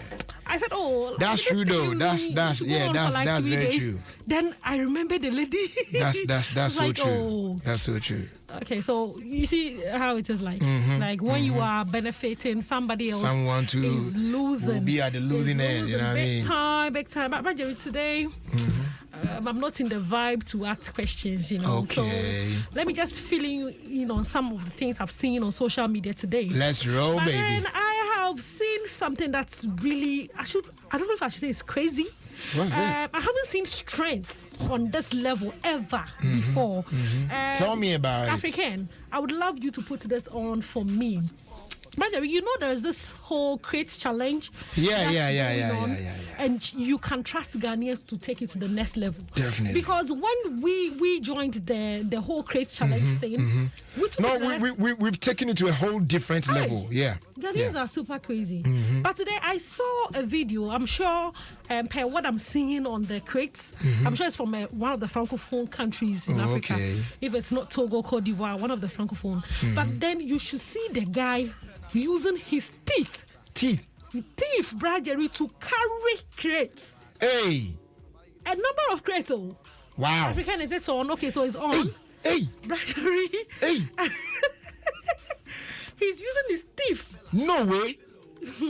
I said, oh, that's true though. That's very true. Then I remember the lady. That's so like, true. Oh. That's so true. Okay, so you see how it is like. Like when you are benefiting, somebody else is losing. Will be at the losing end, you know what I mean? Big time. But Jerry, today, I'm not in the vibe to ask questions, you know. Okay. So let me just fill you in on some of the things I've seen on social media today. Let's roll, baby. And I have seen something that's really, I don't know if I should say it's crazy. What's that? I haven't seen strength on this level ever before. Tell me about African, I would love you to put this on for me. But you know there's this whole Create Challenge. Yeah. And you can trust Ghanaians to take it to the next level. Definitely. Because when we joined the whole Create Challenge thing, we've taken it to a whole different level. Yeah. Ghanaians are super crazy. But today I saw a video. I'm sure per what I'm seeing on the crates, I'm sure it's from one of the Francophone countries in Africa. Okay. If it's not Togo, Cote d'Ivoire, one of the Francophone. But then you should see the guy using his teeth, Bradgery, to carry crates. Hey! A number of crates. Oh. Wow. African, is it on? Okay, so it's on. Hey! Bradgery. Hey! He's using his teeth. No way.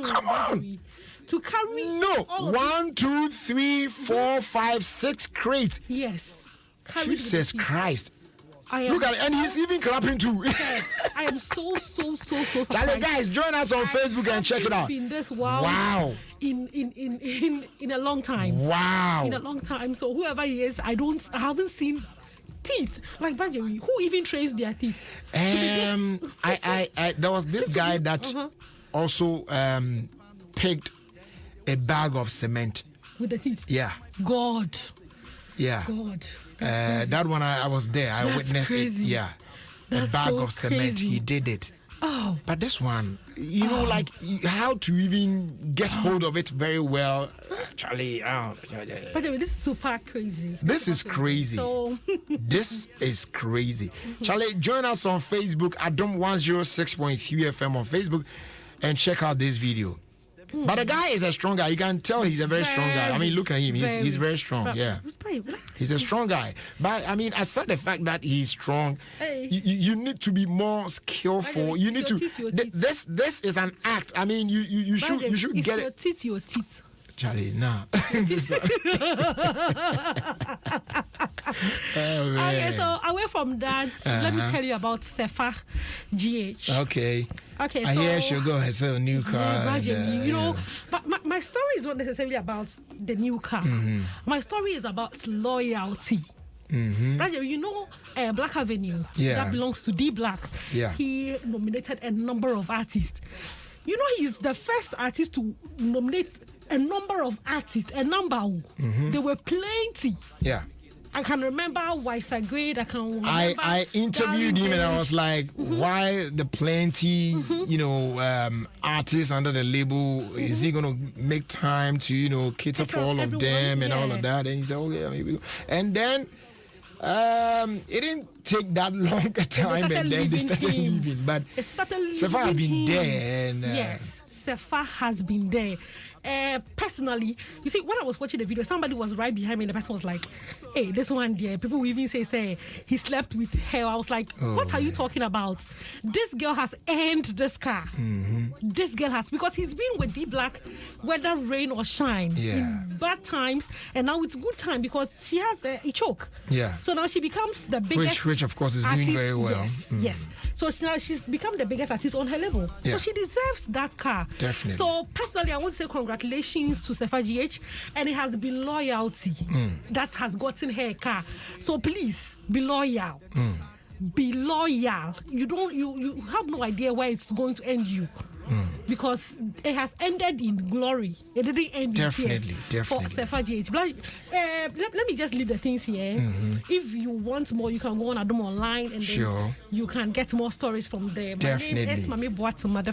Come on. To carry. No. 1, 2, 3, 4, 5, 6 crates. Yes. Jesus Christ. Look at it, and he's even clapping too. I am so surprised. Charlie, guys, join us on Facebook and check it out. In this wow. In a long time. Wow. In a long time. So whoever he is, I haven't seen teeth like Bajeri. Who even trains their teeth? There was this guy that also picked a bag of cement with the teeth. Yeah. God. Yeah. God. That one I was there. I witnessed crazy. it. Yeah. That's a bag so of cement. Crazy. He did it. Oh. But this one, you know, like how to even get hold of it very well. Charlie, But this is super crazy. This is crazy. So this is crazy. Charlie, join us on Facebook at Dom 106.3 FM on Facebook and check out this video. But the guy is a strong guy. You can tell he's a very strong guy. I mean, look at him. He's very strong. Yeah. He's a strong guy. But I mean, aside the fact that he's strong, you need to be more skillful. You need to. This is an act. I mean, you should get it. Your teeth. Charlie, nah. Okay, so away from that, let me tell you about Sefa GH. Okay. Okay, I hear she'll go has a new car. But my story is not necessarily about the new car. My story is about loyalty. Roger, you know Black Avenue that belongs to D Black. Yeah. He nominated a number of artists. You know, he's the first artist to nominate a number of artists, There were plenty. Yeah. I can remember Wisa Grade. I interviewed him and I was like, why the plenty, artists under the label? Is he going to make time to, cater for all of them and all of that? And he said, oh, yeah, maybe. And then it didn't take that long a time and then they started leaving. But Sefa has been there. And, yes, Sefa has been there. Personally, you see, when I was watching the video, somebody was right behind me and the person was like, hey, this one there, people will even say he slept with her. I was like, what are you talking about? This girl has earned this car. This girl has, because he's been with D-Black, whether rain or shine, in bad times, and now it's good time because she has a choke. Yeah. So now she becomes the biggest which of course is artist. doing very well. Yes. So now she's become the biggest artist on her level. So she deserves that car. Definitely. So personally, I want to say congratulations to Sefa GH, and it has been loyalty that has gotten her a car. So please be loyal. Be loyal. You have no idea where it's going to end you. Because it has ended in glory. It didn't end in tears for Sefa GH. Let me just leave the things here. If you want more, you can go on Adom Online and then you can get more stories from there. My name is Mami Boatema, the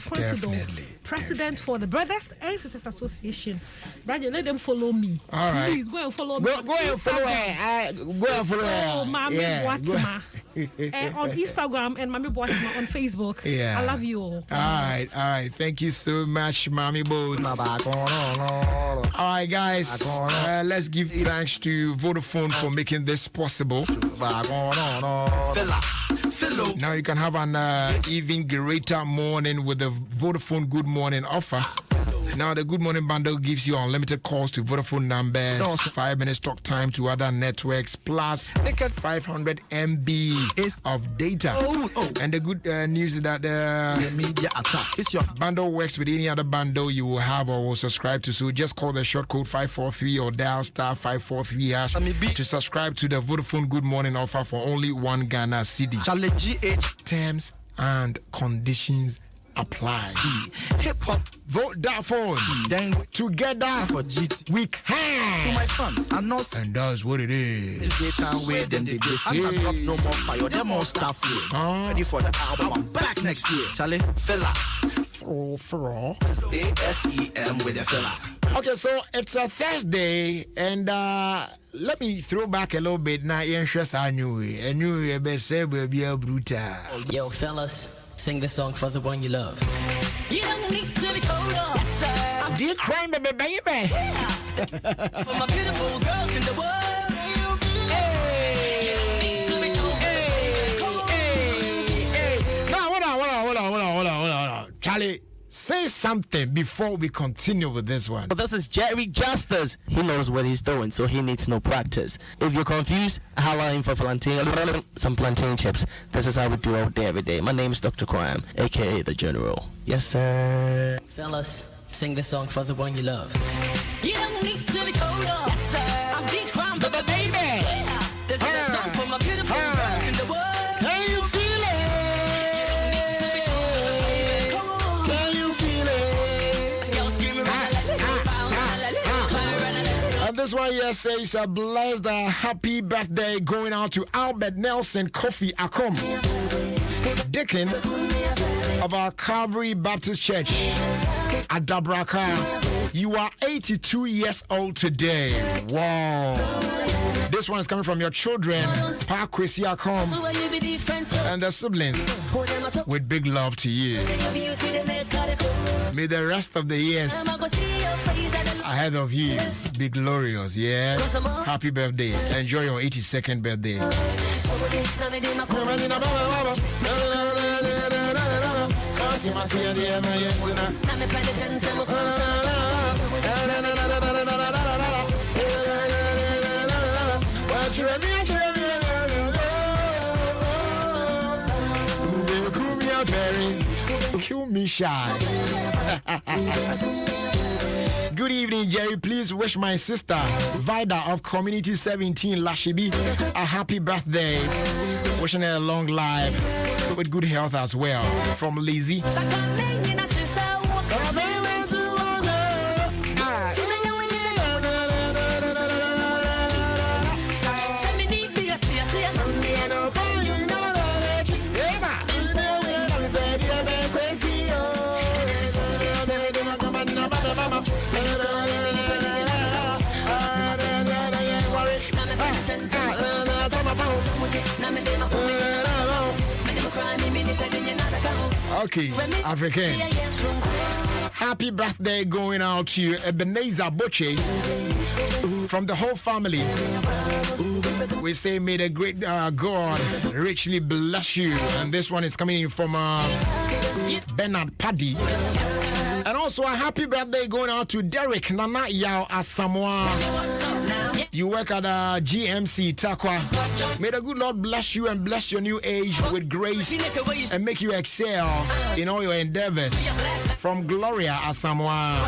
president for the Brothers and Sisters Association. Brother, let them follow me. All right. Please go and follow me. Go and follow her. Go and follow her. Oh, Mami Boatema. On Instagram and Mami Boatema on Facebook. Yeah. I love you all. All right. Thank you so much, Mami Boats. All right, guys. Let's give thanks to Vodafone for making this possible. Now you can have an even greater morning with the Vodafone Good Morning offer. Now the Good Morning Bundle gives you unlimited calls to Vodafone numbers, 5 minutes talk time to other networks, plus 500 MB of data. And the good news is that the media attack. Your bundle works with any other bundle you will have or will subscribe to. So just call the short code 543 or dial star 543 hash to subscribe to the Vodafone Good Morning offer for only 1 Ghana cedi. Terms and conditions apply. Hip hop, vote that phone. Then together for GT, we can. To my fans, and that's what it is. Drop no more fire, them more stuff here. Ready for the album? I'm back next year. Charlie, fella. For ASEM with the fella. Okay, so it's a Thursday, and let me throw back a little bit now. Yo, fellas. Sing the song for the one you love. You don't need to be told off. Yes, sir. Do you cry, baby? Yeah. For my beautiful girls in the world. Hey. You don't need to be told. Hey. Now, hold on. Charlie, say something before we continue with this one. Well, this is Jerry Justice. He knows what he's doing, so he needs no practice. If you're confused, holla in for some plantain chips. This is how we do out there every day. My name is Dr. Crime, aka the General. Yes, sir. Fellas, sing the song for the one you love. You don't need to be told off. Yes, sir. I'm Big Crime, baby. Yeah. This is a song for my beautiful girls in the world. Can you feel it? And this one here says a blessed happy birthday going out to Albert Nelson Kofi Akom, Deacon of our Calvary Baptist Church at Dabraka. You are 82 years old today. Wow. This one is coming from your children, Pa Kwesi Akom and their siblings, with big love to you. May the rest of the years ahead of you be glorious, yeah? Happy birthday. Enjoy your 82nd birthday. Kill me shy. Good evening, Jerry. Please wish my sister Vida of Community 17 Lashibi a happy birthday. Wishing her a long life with good health as well. From Lizzie. Okay, African. Happy birthday going out to Ebenezer Boche from the whole family. We say, may the great God richly bless you. And this one is coming in from Bernard Paddy. And also a happy birthday going out to Derek Nana Yao Asamoah. You work at GMC Takwa. May the good Lord bless you and bless your new age with grace and make you excel in all your endeavors. From Gloria Asamoah.